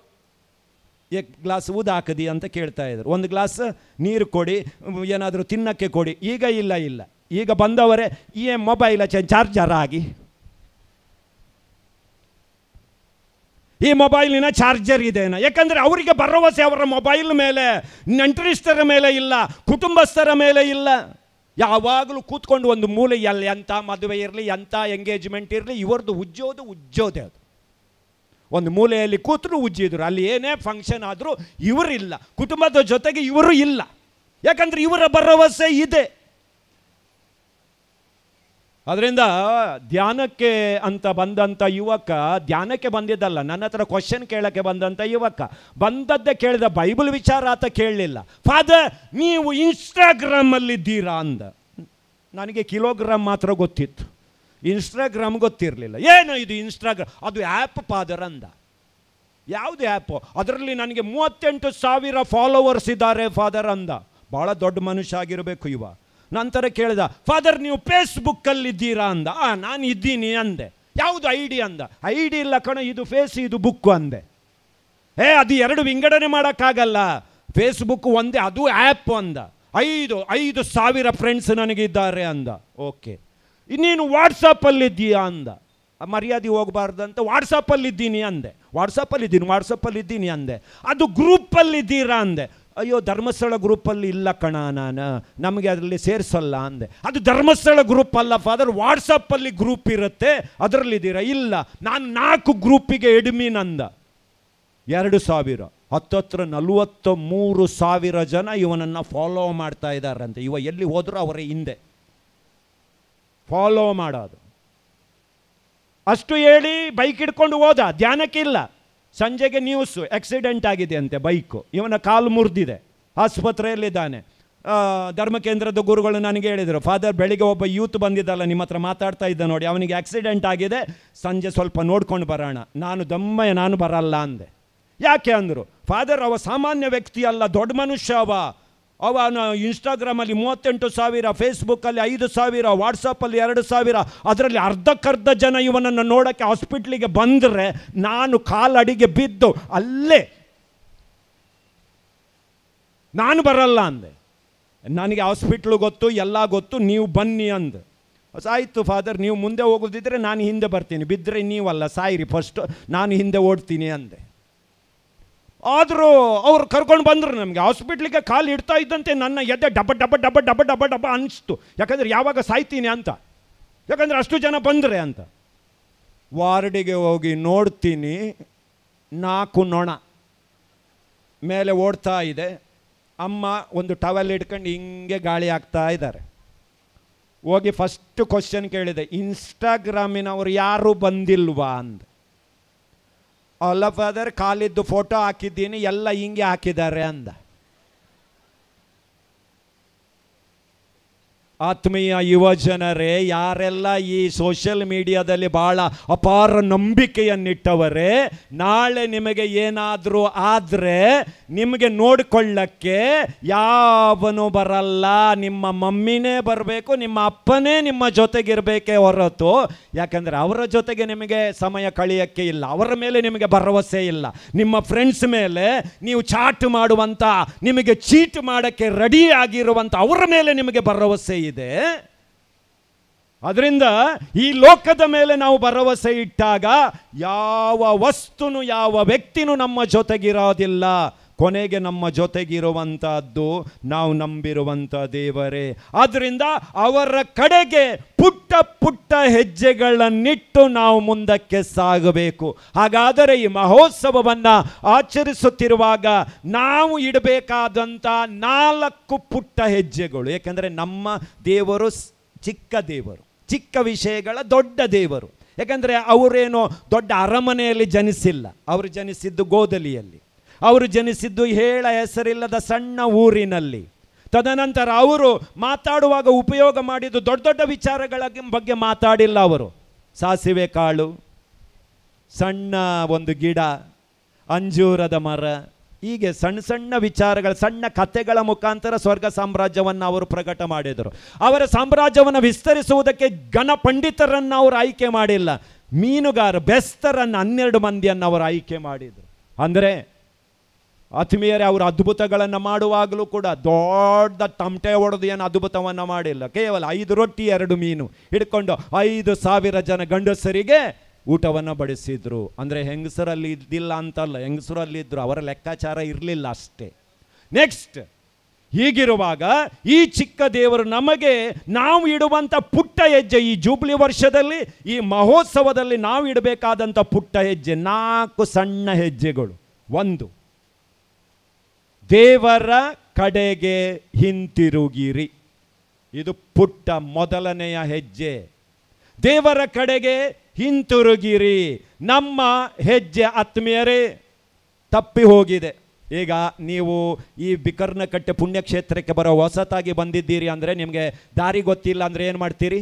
एक ग्लास ऊद हाकदी ಅಂತ ಕೇಳ್ತಾ ಇದ್ರು, ಒಂದು ಗ್ಲಾಸ್ ನೀರು ಕೊಡಿ, ಏನಾದರೂ ತಿನ್ನಕ್ಕೆ ಕೊಡಿ. ಈಗ ಇಲ್ಲ, ಈಗ ಬಂದವರೇ ಈ ಮೊಬೈಲ್ ಚಾರ್ಜರ್ ಆಗಿ, ಈ ಮೊಬೈಲಿನ ಚಾರ್ಜರ್ ಇದೆನಾ? ಯಾಕಂದರೆ ಅವರಿಗೆ ಭರವಸೆ ಅವರ ಮೊಬೈಲ್ ಮೇಲೆ, ನೆಂಟರಿಷ್ಟರ ಮೇಲೆ ಇಲ್ಲ, ಕುಟುಂಬಸ್ಥರ ಮೇಲೆ ಇಲ್ಲ. ಯಾವಾಗಲೂ ಕೂತ್ಕೊಂಡು ಒಂದು ಮೂಲೆಯಲ್ಲಿ ಎಂಥ ಮದುವೆ ಇರಲಿ, ಎಂಥ ಎಂಗೇಜ್ಮೆಂಟ್ ಇರಲಿ, ಇವರದು ಉಜ್ಜೋದೆ ಅದು. ಒಂದು ಮೂಲೆಯಲ್ಲಿ ಕೂತರು ಉಜ್ಜಿದ್ರು, ಅಲ್ಲಿ ಏನೇ ಫಂಕ್ಷನ್ ಆದರೂ ಇವರಿಲ್ಲ, ಕುಟುಂಬದ ಜೊತೆಗೆ ಇವರು ಇಲ್ಲ. ಯಾಕಂದರೆ ಇವರ ಭರವಸೆ ಇದೆ. ಅದರಿಂದ ಧ್ಯಾನಕ್ಕೆ ಅಂತ ಬಂದಂಥ ಯುವಕ ಧ್ಯಾನಕ್ಕೆ ಬಂದಿದ್ದಲ್ಲ, ನನ್ನ ಹತ್ರ ಕ್ವಶನ್ ಕೇಳಕ್ಕೆ ಬಂದಂಥ ಯುವಕ ಬಂದದ್ದೇ ಕೇಳಿದ, ಬೈಬಲ್ ವಿಚಾರ ಆತ ಕೇಳಲಿಲ್ಲ. ಫಾದರ್ ನೀವು ಇನ್ಸ್ಟಾಗ್ರಾಮಲ್ಲಿದ್ದೀರಾ ಅಂದ. ನನಗೆ ಕಿಲೋಗ್ರಾಮ್ ಮಾತ್ರ ಗೊತ್ತಿತ್ತು, ಇನ್ಸ್ಟಾಗ್ರಾಮ್ ಗೊತ್ತಿರಲಿಲ್ಲ. ಏನು ಇದು ಇನ್ಸ್ಟಾಗ್ರಾಮ್? ಅದು ಆ್ಯಪ್ ಫಾದರ್ ಅಂದ. ಯಾವುದು ಆ್ಯಪು? ಅದರಲ್ಲಿ ನನಗೆ 38,000 ಫಾಲೋವರ್ಸ್ ಇದ್ದಾರೆ ಫಾದರ್ ಅಂದ. ಭಾಳ ದೊಡ್ಡ ಮನುಷ್ಯ ಆಗಿರಬೇಕು ಇವ. ನಂತರ ಕೇಳಿದ, ಫಾದರ್ ನೀವು ಫೇಸ್ಬುಕ್ಕಲ್ಲಿದ್ದೀರಾ ಅಂದ. ನಾನು ಇದ್ದೀನಿ ಅಂದೆ. ಯಾವುದು ಐ ಡಿ ಅಂದ. ಐ ಡಿ ಇಲ್ಲ ಕಣ, ಇದು ಫೇಸ್, ಇದು ಬುಕ್ಕು ಅಂದೆ. ಅದು ಎರಡು ವಿಂಗಡಣೆ ಮಾಡೋಕ್ಕಾಗಲ್ಲ, ಫೇಸ್ಬುಕ್ ಒಂದೇ, ಅದು ಆ್ಯಪ್ ಅಂದ. 5,000 ಫ್ರೆಂಡ್ಸ್ ನನಗಿದ್ದಾರೆ ಅಂದ. ಓಕೆ, ನೀನು ವಾಟ್ಸಪ್ಪಲ್ಲಿದ್ದೀಯಾ ಅಂದ. ಮರ್ಯಾದೆ ಹೋಗಬಾರ್ದಂತ ವಾಟ್ಸಪ್ಪಲ್ಲಿದ್ದೀನಿ ಅಂದೆ. ವಾಟ್ಸಪ್ಪಲ್ಲಿದ್ದೀನಿ ಅಂದೆ. ಅದು ಗ್ರೂಪಲ್ಲಿದ್ದೀರಾ ಅಂದೆ. ಅಯ್ಯೋ, ಧರ್ಮಸ್ಥಳ ಗ್ರೂಪಲ್ಲಿ ಇಲ್ಲ ಕಣ, ನಮಗೆ ಅದರಲ್ಲಿ ಸೇರಿಸಲ್ಲ ಅಂದೆ. ಅದು ಧರ್ಮಸ್ಥಳ ಗ್ರೂಪ್ ಅಲ್ಲ ಫಾದರ್, ವಾಟ್ಸಪ್ಪಲ್ಲಿ ಗ್ರೂಪ್ ಇರುತ್ತೆ, ಅದರಲ್ಲಿದ್ದೀರಾ? ಇಲ್ಲ, ನಾನು 4 ಗ್ರೂಪಿಗೆ ಎಡ್ಮಿನ್ ಅಂದ. 2,000 ಹತ್ತತ್ರ 43,000 ಜನ ಇವನನ್ನು ಫಾಲೋ ಮಾಡ್ತಾ ಇದ್ದಾರಂತೆ. ಇವ ಎಲ್ಲಿ ಹೋದರೂ ಅವರೇ ಹಿಂದೆ ಫಾಲೋ ಮಾಡೋದು. ಅಷ್ಟು ಹೇಳಿ ಬೈಕ್ ಹಿಡ್ಕೊಂಡು ಹೋದ, ಧ್ಯಾನಕ್ಕಿಲ್ಲ. ಸಂಜೆಗೆ ನ್ಯೂಸು, ಆಕ್ಸಿಡೆಂಟ್ ಆಗಿದೆ ಅಂತೆ ಬೈಕು, ಇವನ ಕಾಲು ಮುರಿದಿದೆ, ಆಸ್ಪತ್ರೆಯಲ್ಲಿದ್ದಾನೆ. ಧರ್ಮಕೇಂದ್ರದ ಗುರುಗಳು ನನಗೆ ಹೇಳಿದರು, ಫಾದರ್ ಬೆಳಿಗ್ಗೆ ಒಬ್ಬ ಯೂತ್ ಬಂದಿದ್ದಲ್ಲ ನಿಮ್ಮ ಹತ್ರ ಮಾತಾಡ್ತಾ ಇದ್ದ ನೋಡಿ, ಅವನಿಗೆ ಆಕ್ಸಿಡೆಂಟ್ ಆಗಿದೆ, ಸಂಜೆ ಸ್ವಲ್ಪ ನೋಡ್ಕೊಂಡು ಬರೋಣ. ನಾನು ಬರಲ್ಲ ಅಂದೆ. ಯಾಕೆ ಅಂದರು? ಫಾದರ್ ಅವ ಸಾಮಾನ್ಯ ವ್ಯಕ್ತಿ ಅಲ್ಲ, ದೊಡ್ಡ ಮನುಷ್ಯ ಅವನ ಇನ್ಸ್ಟಾಗ್ರಾಮಲ್ಲಿ 38,000, ಫೇಸ್ಬುಕ್ಕಲ್ಲಿ 5,000, ವಾಟ್ಸಪ್ಪಲ್ಲಿ 2,000, ಅದರಲ್ಲಿ ಅರ್ಧಕ್ಕರ್ಧ ಜನ ಇವನನ್ನು ನೋಡೋಕ್ಕೆ ಹಾಸ್ಪಿಟ್ಲಿಗೆ ಬಂದರೆ ನಾನು ಕಾಲಡಿಗೆ ಬಿದ್ದು ಅಲ್ಲೇ ನಾನು ಬರಲ್ಲ ಅಂದೆ. ನನಗೆ ಹಾಸ್ಪಿಟ್ಲು ಗೊತ್ತು, ಎಲ್ಲ ಗೊತ್ತು, ನೀವು ಬನ್ನಿ ಅಂದೆ. ಆಯಿತು ಫಾದರ್, ನೀವು ಮುಂದೆ ಹೋಗೋದಿದ್ರೆ ನಾನು ಹಿಂದೆ ಬರ್ತೀನಿ, ಬಿದ್ದರೆ ನೀವಲ್ಲ ಸಾಯಿರಿ ಫಸ್ಟು, ನಾನು ಹಿಂದೆ ಓಡ್ತೀನಿ ಅಂದೆ. ಆದರೂ ಅವ್ರು ಕರ್ಕೊಂಡು ಬಂದರು. ನಮಗೆ ಹಾಸ್ಪಿಟ್ಲಿಗೆ ಕಾಲು ಇಡ್ತಾ ಇದ್ದಂತೆ ನನ್ನ ಎದೆ ಡಬ ಡಬ ಡಬ ಡಬ ಡಬ ಡಬ ಅನಿಸ್ತು. ಯಾಕಂದರೆ ಯಾವಾಗ ಸಾಯ್ತೀನಿ ಅಂತ, ಯಾಕಂದರೆ ಅಷ್ಟು ಜನ ಬಂದರೆ ಅಂತ. ವಾರ್ಡಿಗೆ ಹೋಗಿ ನೋಡ್ತೀನಿ, 4 ನೊಣ ಮೇಲೆ ಓಡ್ತಾ ಇದೆ. ಅಮ್ಮ ಒಂದು ಟವೆಲ್ ಇಟ್ಕೊಂಡು ಹಿಂಗೆ ಗಾಳಿ ಹಾಕ್ತಾ ಇದ್ದಾರೆ. ಹೋಗಿ ಫಸ್ಟ್ ಕ್ವಶನ್ ಕೇಳಿದೆ, ಇನ್ಸ್ಟಾಗ್ರಾಮಿನವರು ಯಾರೂ ಬಂದಿಲ್ವಾ ಅಂದ. ಅಲ್ಲ ಫಾದರ್, ಕಾಲಿದ್ದು ಫೋಟೋ ಹಾಕಿದ್ದೀನಿ, ಎಲ್ಲ ಹಿಂಗೆ ಹಾಕಿದ್ದಾರೆ ಅಂದ. ಆತ್ಮೀಯ ಯುವ ಜನರೇ, ಯಾರೆಲ್ಲ ಈ ಸೋಷಿಯಲ್ ಮೀಡಿಯಾದಲ್ಲಿ ಭಾಳ ಅಪಾರ ನಂಬಿಕೆಯನ್ನಿಟ್ಟವರೇ, ನಾಳೆ ನಿಮಗೆ ಏನಾದರೂ ಆದರೆ ನಿಮಗೆ ನೋಡಿಕೊಳ್ಳಕ್ಕೆ ಯಾವನು ಬರಲ್ಲ. ನಿಮ್ಮ ಮಮ್ಮಿನೇ ಬರಬೇಕು, ನಿಮ್ಮ ಅಪ್ಪನೇ ನಿಮ್ಮ ಜೊತೆಗಿರಬೇಕೇ ಹೊರತು, ಯಾಕಂದರೆ ಅವರ ಜೊತೆಗೆ ನಿಮಗೆ ಸಮಯ ಕಳೆಯೋಕ್ಕೆ ಇಲ್ಲ, ಅವರ ಮೇಲೆ ನಿಮಗೆ ಭರವಸೆ ಇಲ್ಲ. ನಿಮ್ಮ ಫ್ರೆಂಡ್ಸ್ ಮೇಲೆ ನೀವು ಚಾಟ್ ಮಾಡುವಂಥ, ನಿಮಗೆ ಚೀಟ್ ಮಾಡೋಕ್ಕೆ ರೆಡಿ ಆಗಿರುವಂಥ ಅವರ ಮೇಲೆ ನಿಮಗೆ ಭರವಸೆ ಇದೆ. ಅದರಿಂದ ಈ ಲೋಕದ ಮೇಲೆ ನಾವು ಭರವಸೆ ಇಟ್ಟಾಗ ಯಾವ ವಸ್ತುನು ಯಾವ ವ್ಯಕ್ತಿನೂ ನಮ್ಮ ಜೊತೆಗಿರೋದಿಲ್ಲ. ಕೊನೆಗೆ ನಮ್ಮ ಜೊತೆಗಿರುವಂಥದ್ದು ನಾವು ನಂಬಿರುವಂಥ ದೇವರೇ. ಆದ್ದರಿಂದ ಅವರ ಕಡೆಗೆ ಪುಟ್ಟ ಪುಟ್ಟ ಹೆಜ್ಜೆಗಳನ್ನಿಟ್ಟು ನಾವು ಮುಂದಕ್ಕೆ ಸಾಗಬೇಕು. ಹಾಗಾದರೆ ಈ ಮಹೋತ್ಸವವನ್ನು ಆಚರಿಸುತ್ತಿರುವಾಗ ನಾವು ಇಡಬೇಕಾದಂಥ 4 ಪುಟ್ಟ ಹೆಜ್ಜೆಗಳು. ಏಕೆಂದರೆ ನಮ್ಮ ದೇವರು ಚಿಕ್ಕ ದೇವರು, ಚಿಕ್ಕ ವಿಷಯಗಳ ದೊಡ್ಡ ದೇವರು. ಯಾಕಂದರೆ ಅವರೇನೋ ದೊಡ್ಡ ಅರಮನೆಯಲ್ಲಿ ಜನಿಸಿಲ್ಲ, ಅವರು ಜನಿಸಿದ್ದು ಗೋದಲಿಯಲ್ಲಿ, ಅವರು ಜನಿಸಿದ್ದು ಹೇಳ ಹೆಸರಿಲ್ಲದ ಸಣ್ಣ ಊರಿನಲ್ಲಿ. ತದನಂತರ ಅವರು ಮಾತಾಡುವಾಗ ಉಪಯೋಗ ಮಾಡಿದ್ದು ದೊಡ್ಡ ದೊಡ್ಡ ವಿಚಾರಗಳ ಬಗ್ಗೆ ಮಾತಾಡಿಲ್ಲ. ಅವರು ಸಾಸಿವೆ ಕಾಳು, ಸಣ್ಣ ಒಂದು ಗಿಡ, ಅಂಜೂರದ ಮರ, ಹೀಗೆ ಸಣ್ಣ ಸಣ್ಣ ವಿಚಾರಗಳ, ಸಣ್ಣ ಕಥೆಗಳ ಮುಖಾಂತರ ಸ್ವರ್ಗ ಸಾಮ್ರಾಜ್ಯವನ್ನು ಅವರು ಪ್ರಕಟ ಮಾಡಿದರು. ಅವರ ಸಾಮ್ರಾಜ್ಯವನ್ನು ವಿಸ್ತರಿಸುವುದಕ್ಕೆ ಘನ ಪಂಡಿತರನ್ನು ಅವರು ಆಯ್ಕೆ ಮಾಡಿಲ್ಲ, ಮೀನುಗಾರ ಬೆಸ್ತರನ್ನು 12 ಮಂದಿಯನ್ನು ಅವರು ಆಯ್ಕೆ ಮಾಡಿದರು. ಅಂದರೆ ಆತ್ಮೀಯರೇ, ಅವರು ಅದ್ಭುತಗಳನ್ನು ಮಾಡುವಾಗಲೂ ಕೂಡ ದೊಡ್ಡ ತಮಟೆ ಹೊಡೆದು ಏನು ಅದ್ಭುತವನ್ನು ಮಾಡಿಲ್ಲ. ಕೇವಲ 5 ರೊಟ್ಟಿ 2 ಮೀನು ಹಿಡ್ಕೊಂಡು 5,000 ಜನ ಗಂಡಸರಿಗೆ ಊಟವನ್ನು ಬಡಿಸಿದ್ರು. ಅಂದರೆ ಹೆಂಗಸರಲ್ಲಿ ಇದ್ದಿಲ್ಲ ಅಂತಲ್ಲ, ಹೆಂಗಸರಲ್ಲಿದ್ದರು, ಅವರ ಲೆಕ್ಕಾಚಾರ ಇರಲಿಲ್ಲ ಅಷ್ಟೇ. ನೆಕ್ಸ್ಟ್, ಹೀಗಿರುವಾಗ ಈ ಚಿಕ್ಕ ದೇವರು ನಮಗೆ ನಾವು ಇಡುವಂಥ ಪುಟ್ಟ ಹೆಜ್ಜೆ, ಈ ಜೂಬ್ಲಿ ವರ್ಷದಲ್ಲಿ, ಈ ಮಹೋತ್ಸವದಲ್ಲಿ ನಾವು ಇಡಬೇಕಾದಂಥ ಪುಟ್ಟ ಹೆಜ್ಜೆ 4 ಸಣ್ಣ ಹೆಜ್ಜೆಗಳು. 1, ದೇವರ ಕಡೆಗೆ ಹಿಂತಿರುಗಿರಿ. ಇದು ಪುಟ್ಟ ಮೊದಲನೆಯ ಹೆಜ್ಜೆ. ದೇವರ ಕಡೆಗೆ ಹಿಂತಿರುಗಿರಿ. ನಮ್ಮ ಹೆಜ್ಜೆ ಆತ್ಮೀಯರೇ ತಪ್ಪಿ ಹೋಗಿದೆ. ಈಗ ನೀವು ಈ ಬಿಕರ್ನಕಟ್ಟೆ ಪುಣ್ಯಕ್ಷೇತ್ರಕ್ಕೆ ಬರೋ ಹೊಸತಾಗಿ ಬಂದಿದ್ದೀರಿ ಅಂದರೆ, ನಿಮಗೆ ದಾರಿ ಗೊತ್ತಿಲ್ಲ ಅಂದರೆ ಏನು ಮಾಡ್ತೀರಿ?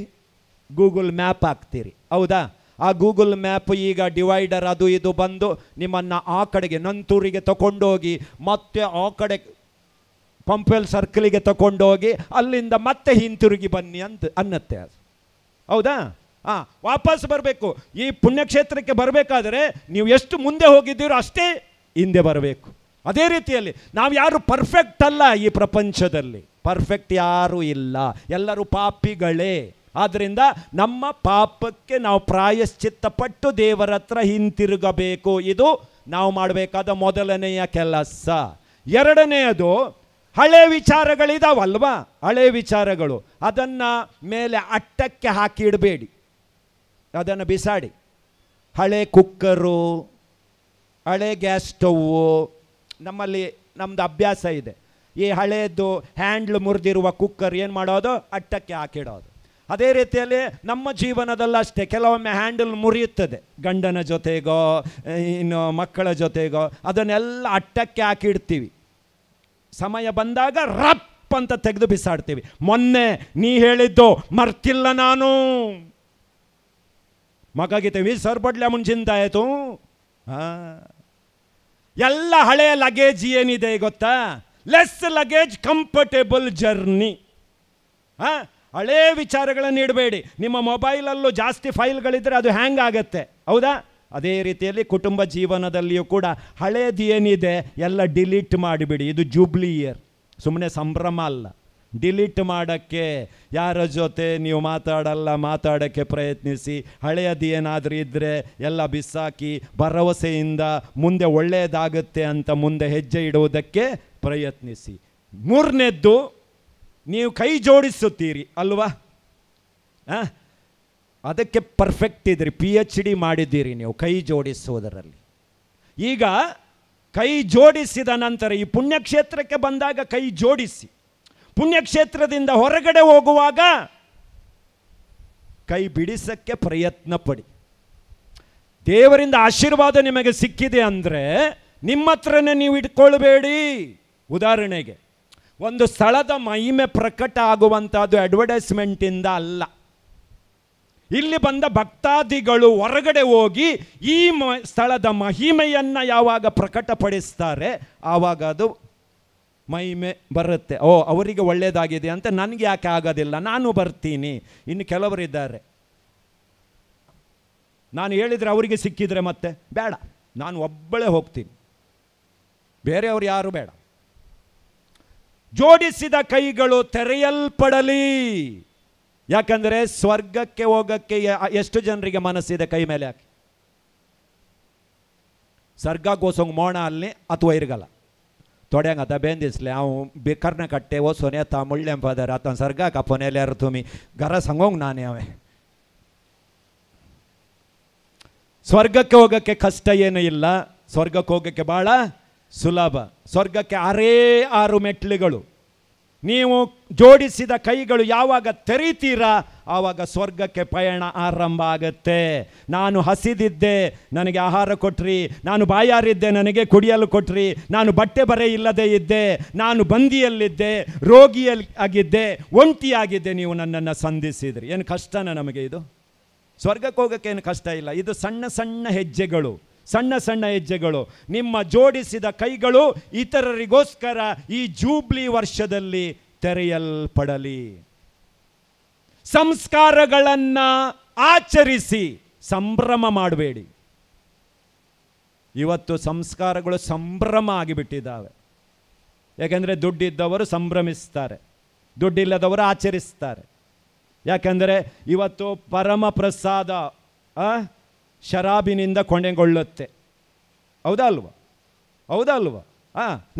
ಗೂಗಲ್ ಮ್ಯಾಪ್ ಹಾಕ್ತೀರಿ, ಹೌದಾ? ಆ ಗೂಗಲ್ ಮ್ಯಾಪ್ ಈಗ ಡಿವೈಡರ್ ಅದು ಇದು ಬಂದು ನಿಮ್ಮನ್ನು ಆ ಕಡೆಗೆ ನಂತೂರಿಗೆ ತಗೊಂಡೋಗಿ ಮತ್ತೆ ಆ ಕಡೆ ಪಂಪೆಲ್ ಸರ್ಕಲಿಗೆ ತಗೊಂಡೋಗಿ ಅಲ್ಲಿಂದ ಮತ್ತೆ ಹಿಂತಿರುಗಿ ಬನ್ನಿ ಅಂತ ಅನ್ನತ್ತೆ ಅದು, ಹೌದಾ? ವಾಪಸ್ ಬರಬೇಕು. ಈ ಪುಣ್ಯಕ್ಷೇತ್ರಕ್ಕೆ ಬರಬೇಕಾದ್ರೆ ನೀವು ಎಷ್ಟು ಮುಂದೆ ಹೋಗಿದ್ದೀರೋ ಅಷ್ಟೇ ಹಿಂದೆ ಬರಬೇಕು. ಅದೇ ರೀತಿಯಲ್ಲಿ ನಾವು ಯಾರು ಪರ್ಫೆಕ್ಟ್ ಅಲ್ಲ, ಈ ಪ್ರಪಂಚದಲ್ಲಿ ಪರ್ಫೆಕ್ಟ್ ಯಾರೂ ಇಲ್ಲ, ಎಲ್ಲರೂ ಪಾಪಿಗಳೇ. ಆದ್ದರಿಂದ ನಮ್ಮ ಪಾಪಕ್ಕೆ ನಾವು ಪ್ರಾಯಶ್ಚಿತ್ತಪಟ್ಟು ದೇವರ ಹತ್ರ ಹಿಂತಿರುಗಬೇಕು. ಇದು ನಾವು ಮಾಡಬೇಕಾದ ಮೊದಲನೆಯ ಕೆಲಸ. ಎರಡನೆಯದು, ಹಳೆ ವಿಚಾರಗಳಿದಾವಲ್ವಾ, ಹಳೆ ವಿಚಾರಗಳು ಅದನ್ನು ಮೇಲೆ ಅಟ್ಟಕ್ಕೆ ಹಾಕಿ ಇಡಬೇಡಿ, ಅದನ್ನು ಬಿಸಾಡಿ. ಹಳೆ ಕುಕ್ಕರು, ಹಳೆ ಗ್ಯಾಸ್ ಸ್ಟವ್ವು, ನಮ್ಮದು ಅಭ್ಯಾಸ ಇದೆ. ಈ ಹಳೆಯದು ಹ್ಯಾಂಡ್ಲ್ ಮುರಿದಿರುವ ಕುಕ್ಕರ್ ಏನು ಮಾಡೋದು, ಅಟ್ಟಕ್ಕೆ ಹಾಕಿಡೋದು. ಅದೇ ರೀತಿಯಲ್ಲಿ ನಮ್ಮ ಜೀವನದಲ್ಲ ಅಷ್ಟೇ, ಕೆಲವೊಮ್ಮೆ ಹ್ಯಾಂಡಲ್ ಮುರಿಯುತ್ತದೆ, ಗಂಡನ ಜೊತೆಗೋ ಇನ್ನು ಮಕ್ಕಳ ಜೊತೆಗೋ, ಅದನ್ನೆಲ್ಲ ಅಟ್ಟಕ್ಕೆ ಹಾಕಿಡ್ತೀವಿ. ಸಮಯ ಬಂದಾಗ ರಪ್ ಅಂತ ತೆಗೆದು ಬಿಸಾಡ್ತೀವಿ. ಮೊನ್ನೆ ನೀ ಹೇಳಿದ್ದು ಮರ್ತಿಲ್ಲ ನಾನು, ಮಗಗಿತೇವಿ ಸರ್ಬಡ್ಲೆ ಮುಂಚಿಂದಾಯಿತು. ಎಲ್ಲ ಹಳೆಯ ಲಗೇಜ್ ಏನಿದೆ ಗೊತ್ತಾ, ಲೆಸ್ ಲಗೇಜ್ ಕಂಫರ್ಟೇಬಲ್ ಜರ್ನಿ. ಹಳೇ ವಿಚಾರಗಳನ್ನು ಇಡಬೇಡಿ. ನಿಮ್ಮ ಮೊಬೈಲಲ್ಲೂ ಜಾಸ್ತಿ ಫೈಲ್ಗಳಿದ್ದರೆ ಅದು ಹ್ಯಾಂಗ್ ಆಗುತ್ತೆ, ಹೌದಾ? ಅದೇ ರೀತಿಯಲ್ಲಿ ಕುಟುಂಬ ಜೀವನದಲ್ಲಿಯೂ ಕೂಡ ಹಳೇದು ಏನಿದೆ ಎಲ್ಲ ಡಿಲೀಟ್ ಮಾಡಿಬಿಡಿ. ಇದು ಜೂಬ್ಲಿ ಇಯರ್, ಸುಮ್ಮನೆ ಸಂಭ್ರಮ ಅಲ್ಲ. ಡಿಲೀಟ್ ಮಾಡೋಕ್ಕೆ ಯಾರ ಜೊತೆ ನೀವು ಮಾತಾಡೋಕ್ಕೆ ಪ್ರಯತ್ನಿಸಿ. ಹಳೆಯದು ಏನಾದರೂ ಇದ್ದರೆ ಎಲ್ಲ ಬಿಸಾಕಿ ಭರವಸೆಯಿಂದ ಮುಂದೆ ಒಳ್ಳೆಯದಾಗುತ್ತೆ ಅಂತ ಮುಂದೆ ಹೆಜ್ಜೆ ಇಡುವುದಕ್ಕೆ ಪ್ರಯತ್ನಿಸಿ. ಮೂರನೇದ್ದು, ನೀವು ಕೈ ಜೋಡಿಸುತ್ತೀರಿ ಅಲ್ವಾ, ಅದಕ್ಕೆ ಪರ್ಫೆಕ್ಟ್ ಇದ್ರಿ, PhD ಮಾಡಿದ್ದೀರಿ ನೀವು ಕೈ ಜೋಡಿಸುವುದರಲ್ಲಿ. ಈಗ ಕೈ ಜೋಡಿಸಿದ ನಂತರ ಈ ಪುಣ್ಯಕ್ಷೇತ್ರಕ್ಕೆ ಬಂದಾಗ ಕೈ ಜೋಡಿಸಿ, ಪುಣ್ಯಕ್ಷೇತ್ರದಿಂದ ಹೊರಗಡೆ ಹೋಗುವಾಗ ಕೈ ಬಿಡಿಸಕ್ಕೆ ಪ್ರಯತ್ನ ಪಡಿ. ದೇವರಿಂದ ಆಶೀರ್ವಾದ ನಿಮಗೆ ಸಿಕ್ಕಿದೆ ಅಂದರೆ ನಿಮ್ಮ ಹತ್ರನೇ ನೀವು ಇಟ್ಕೊಳ್ಬೇಡಿ. ಉದಾಹರಣೆಗೆ, ಒಂದು ಸ್ಥಳದ ಮಹಿಮೆ ಪ್ರಕಟ ಆಗುವಂಥದ್ದು ಅಡ್ವರ್ಟೈಸ್ಮೆಂಟಿಂದ ಅಲ್ಲ. ಇಲ್ಲಿ ಬಂದ ಭಕ್ತಾದಿಗಳು ಹೊರಗಡೆ ಹೋಗಿ ಈ ಸ್ಥಳದ ಮಹಿಮೆಯನ್ನು ಯಾವಾಗ ಪ್ರಕಟಪಡಿಸ್ತಾರೆ ಆವಾಗ ಅದು ಮಹಿಮೆ ಬರುತ್ತೆ. ಅವರಿಗೆ ಒಳ್ಳೆಯದಾಗಿದೆ ಅಂತ ನನಗೆ ಯಾಕೆ ಆಗೋದಿಲ್ಲ, ನಾನು ಬರ್ತೀನಿ. ಇನ್ನು ಕೆಲವರಿದ್ದಾರೆ, ನಾನು ಹೇಳಿದರೆ ಅವರಿಗೆ ಸಿಕ್ಕಿದರೆ ಮತ್ತೆ ಬೇಡ, ನಾನು ಒಬ್ಬಳೇ ಹೋಗ್ತೀನಿ, ಬೇರೆಯವರು ಯಾರು ಬೇಡ. ಜೋಡಿಸಿದ ಕೈಗಳು ತೆರೆಯಲ್ಪಡಲಿ. ಯಾಕಂದರೆ ಸ್ವರ್ಗಕ್ಕೆ ಹೋಗಕ್ಕೆ ಎಷ್ಟು ಜನರಿಗೆ ಮನಸ್ಸಿದೆ ಕೈ ಮೇಲೆ ಹಾಕಿ. ಸ್ವರ್ಗಕ್ಕೋಸಂಗೆ ಮೋಣ ಅಲ್ಲಿ ಅಥವಾ ಇರಗಲ್ಲ ತೊಡೆಂಗ ಅದ ಬೇಂದಿಸ್ಲೆ ಅವು ಬಿಕರ್ನ ಕಟ್ಟೆ ಓ ಸೊನೆ ಮುಳ್ಳೆಂಪದರ ಆತನ ಸರ್ಗಕ್ಕೆ ಪೊನೆಲೆ ಯಾರು ತುಮಿ ಗರ ಸಂಗೋಂಗ್ ನಾನೇ ಅವೇ. ಸ್ವರ್ಗಕ್ಕೆ ಹೋಗೋಕ್ಕೆ ಕಷ್ಟ ಏನೂ ಇಲ್ಲ, ಸ್ವರ್ಗಕ್ಕೆ ಹೋಗೋಕ್ಕೆ ಭಾಳ ಸುಲಭ. ಸ್ವರ್ಗಕ್ಕೆ 6 ಮೆಟ್ಲುಗಳು. ನೀವು ಜೋಡಿಸಿದ ಕೈಗಳು ಯಾವಾಗ ತೆರೀತೀರಾ ಆವಾಗ ಸ್ವರ್ಗಕ್ಕೆ ಪಯಣ ಆರಂಭ ಆಗುತ್ತೆ. ನಾನು ಹಸಿದಿದ್ದೆ, ನನಗೆ ಆಹಾರ ಕೊಟ್ರಿ. ನಾನು ಬಾಯಾರಿದ್ದೆ, ನನಗೆ ಕುಡಿಯಲು ಕೊಟ್ರಿ. ನಾನು ಬಟ್ಟೆ ಬರೆ ಇಲ್ಲದೆ ಇದ್ದೆ, ನಾನು ಬಂದಿಯಲ್ಲಿದ್ದೆ, ರೋಗಿಯಾಗಿದ್ದೆ, ಒಂಟಿಯಾಗಿದ್ದೆ, ನೀವು ನನ್ನನ್ನು ಸಂಧಿಸಿದ್ರಿ. ಏನು ಕಷ್ಟನ ನಮಗೆ ಇದು? ಸ್ವರ್ಗಕ್ಕೆ ಹೋಗೋಕ್ಕೆ ಏನು ಕಷ್ಟ ಇಲ್ಲ. ಇದು ಸಣ್ಣ ಸಣ್ಣ ಹೆಜ್ಜೆಗಳು, ಸಣ್ಣ ಸಣ್ಣ ಹೆಜ್ಜೆಗಳು. ನಿಮ್ಮ ಜೋಡಿಸಿದ ಕೈಗಳು ಇತರರಿಗೋಸ್ಕರ ಈ ಜೂಬ್ಲಿ ವರ್ಷದಲ್ಲಿ ತೆರೆಯಲ್ಪಡಲಿ. ಸಂಸ್ಕಾರಗಳನ್ನು ಆಚರಿಸಿ ಸಂಭ್ರಮ ಮಾಡಬೇಡಿ. ಇವತ್ತು ಸಂಸ್ಕಾರಗಳು ಸಂಭ್ರಮ ಆಗಿಬಿಟ್ಟಿದ್ದಾವೆ. ಯಾಕೆಂದರೆ ದುಡ್ಡಿದ್ದವರು ಸಂಭ್ರಮಿಸ್ತಾರೆ, ದುಡ್ಡಿಲ್ಲದವರು ಆಚರಿಸ್ತಾರೆ. ಯಾಕೆಂದರೆ ಇವತ್ತು ಪರಮ ಪ್ರಸಾದ ಶರಾಬಿನಿಂದ ಕೊನೆಗೊಳ್ಳುತ್ತೆ. ಹೌದಾ ಅಲ್ವಾ? ಹೌದಾ ಅಲ್ವಾ?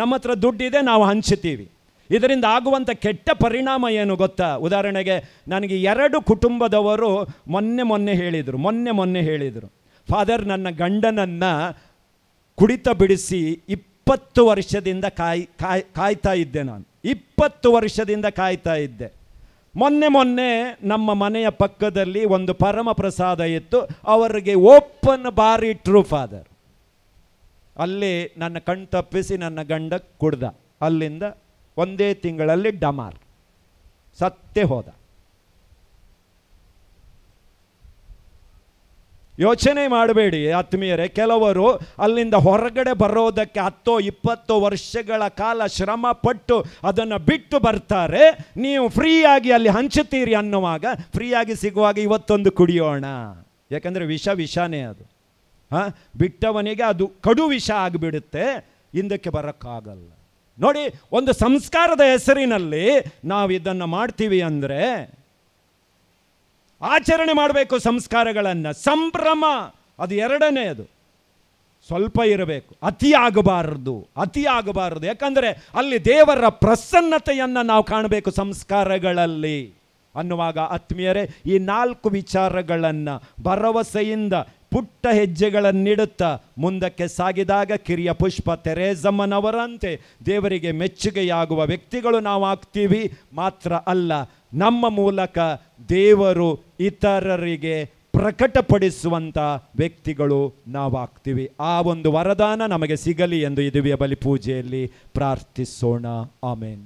ನಮ್ಮ ಹತ್ರ ದುಡ್ಡಿದೆ, ನಾವು ಹಂಚ್ತೀವಿ. ಇದರಿಂದ ಆಗುವಂಥ ಕೆಟ್ಟ ಪರಿಣಾಮ ಏನು ಗೊತ್ತಾ? ಉದಾಹರಣೆಗೆ ನನಗೆ 2 ಕುಟುಂಬದವರು ಮೊನ್ನೆ ಹೇಳಿದರು, ಫಾದರ್, ನನ್ನ ಗಂಡನನ್ನು ಕುಡಿತ ಬಿಡಿಸಿ 20 ವರ್ಷದಿಂದ ಕಾಯ್ತಾ ಇದ್ದೆ. ನಾನು 20 ವರ್ಷದಿಂದ ಕಾಯ್ತಾ ಇದ್ದೆ. ಮೊನ್ನೆ ನಮ್ಮ ಮನೆಯ ಪಕ್ಕದಲ್ಲಿ ಒಂದು ಪರಮ ಪ್ರಸಾದ ಇತ್ತು, ಅವರಿಗೆ ಓಪನ್ ಬಾರ್ ಇಟ್ಟರು ಫಾದರ್. ಅಲ್ಲಿ ನನ್ನ ಕಣ್ ತಪ್ಪಿಸಿ ನನ್ನ ಗಂಡ ಕುಡ್ದ. ಅಲ್ಲಿಂದ 1 ತಿಂಗಳಲ್ಲಿ ಡಮಾರ್ ಸತ್ತೇ ಹೋದ. ಯೋಚನೆ ಮಾಡಬೇಡಿ ಆತ್ಮೀಯರೇ. ಕೆಲವರು ಅಲ್ಲಿಂದ ಹೊರಗಡೆ ಬರೋದಕ್ಕೆ 10-20 ವರ್ಷಗಳ ಕಾಲ ಶ್ರಮ ಪಟ್ಟು ಅದನ್ನು ಬಿಟ್ಟು ಬರ್ತಾರೆ. ನೀವು ಫ್ರೀಯಾಗಿ ಅಲ್ಲಿ ಹಂಚುತ್ತೀರಿ ಅನ್ನುವಾಗ, ಫ್ರೀಯಾಗಿ ಸಿಗುವಾಗ ಇವತ್ತೊಂದು ಕುಡಿಯೋಣ, ಯಾಕಂದರೆ ವಿಷನೇ ಅದು. ಬಿಟ್ಟವನಿಗೆ ಅದು ಕಡು ವಿಷ ಆಗಿಬಿಡುತ್ತೆ, ಹಿಂದಕ್ಕೆ ಬರೋಕ್ಕಾಗಲ್ಲ. ನೋಡಿ, ಒಂದು ಸಂಸ್ಕಾರದ ಹೆಸರಿನಲ್ಲಿ ನಾವು ಇದನ್ನು ಮಾಡ್ತೀವಿ ಅಂದರೆ ಆಚರಣೆ ಮಾಡಬೇಕು ಸಂಸ್ಕಾರಗಳನ್ನು. ಸಂಭ್ರಮ ಅದು ಎರಡನೆಯದು. ಸ್ವಲ್ಪ ಇರಬೇಕು, ಅತಿ ಆಗಬಾರದು. ಯಾಕಂದರೆ ಅಲ್ಲಿ ದೇವರ ಪ್ರಸನ್ನತೆಯನ್ನು ನಾವು ಕಾಣಬೇಕು ಸಂಸ್ಕಾರಗಳಲ್ಲಿ ಅನ್ನುವಾಗ ಆತ್ಮೀಯರೇ, ಈ 4 ವಿಚಾರಗಳನ್ನು ಭರವಸೆಯಿಂದ ಪುಟ್ಟ ಹೆಜ್ಜೆಗಳನ್ನಿಡುತ್ತಾ ಮುಂದಕ್ಕೆ ಸಾಗಿದಾಗ ಕಿರಿಯ ಪುಷ್ಪ ತೆರೇಸಮ್ಮನವರಂತೆ ದೇವರಿಗೆ ಮೆಚ್ಚುಗೆಯಾಗುವ ವ್ಯಕ್ತಿಗಳು ನಾವು ಆಗ್ತೀವಿ. ಮಾತ್ರ ಅಲ್ಲ, ನಮ್ಮ ಮೂಲಕ ದೇವರು ಇತರರಿಗೆ ಪ್ರಕಟಪಡಿಸುವಂಥ ವ್ಯಕ್ತಿಗಳು ನಾವಾಗ್ತೀವಿ. ಆ ಒಂದು ವರದಾನ ನಮಗೆ ಸಿಗಲಿ ಎಂದು ಈ ದಿವ್ಯ ಬಲಿ ಪೂಜೆಯಲ್ಲಿ ಪ್ರಾರ್ಥಿಸೋಣ. ಆಮೇನ್.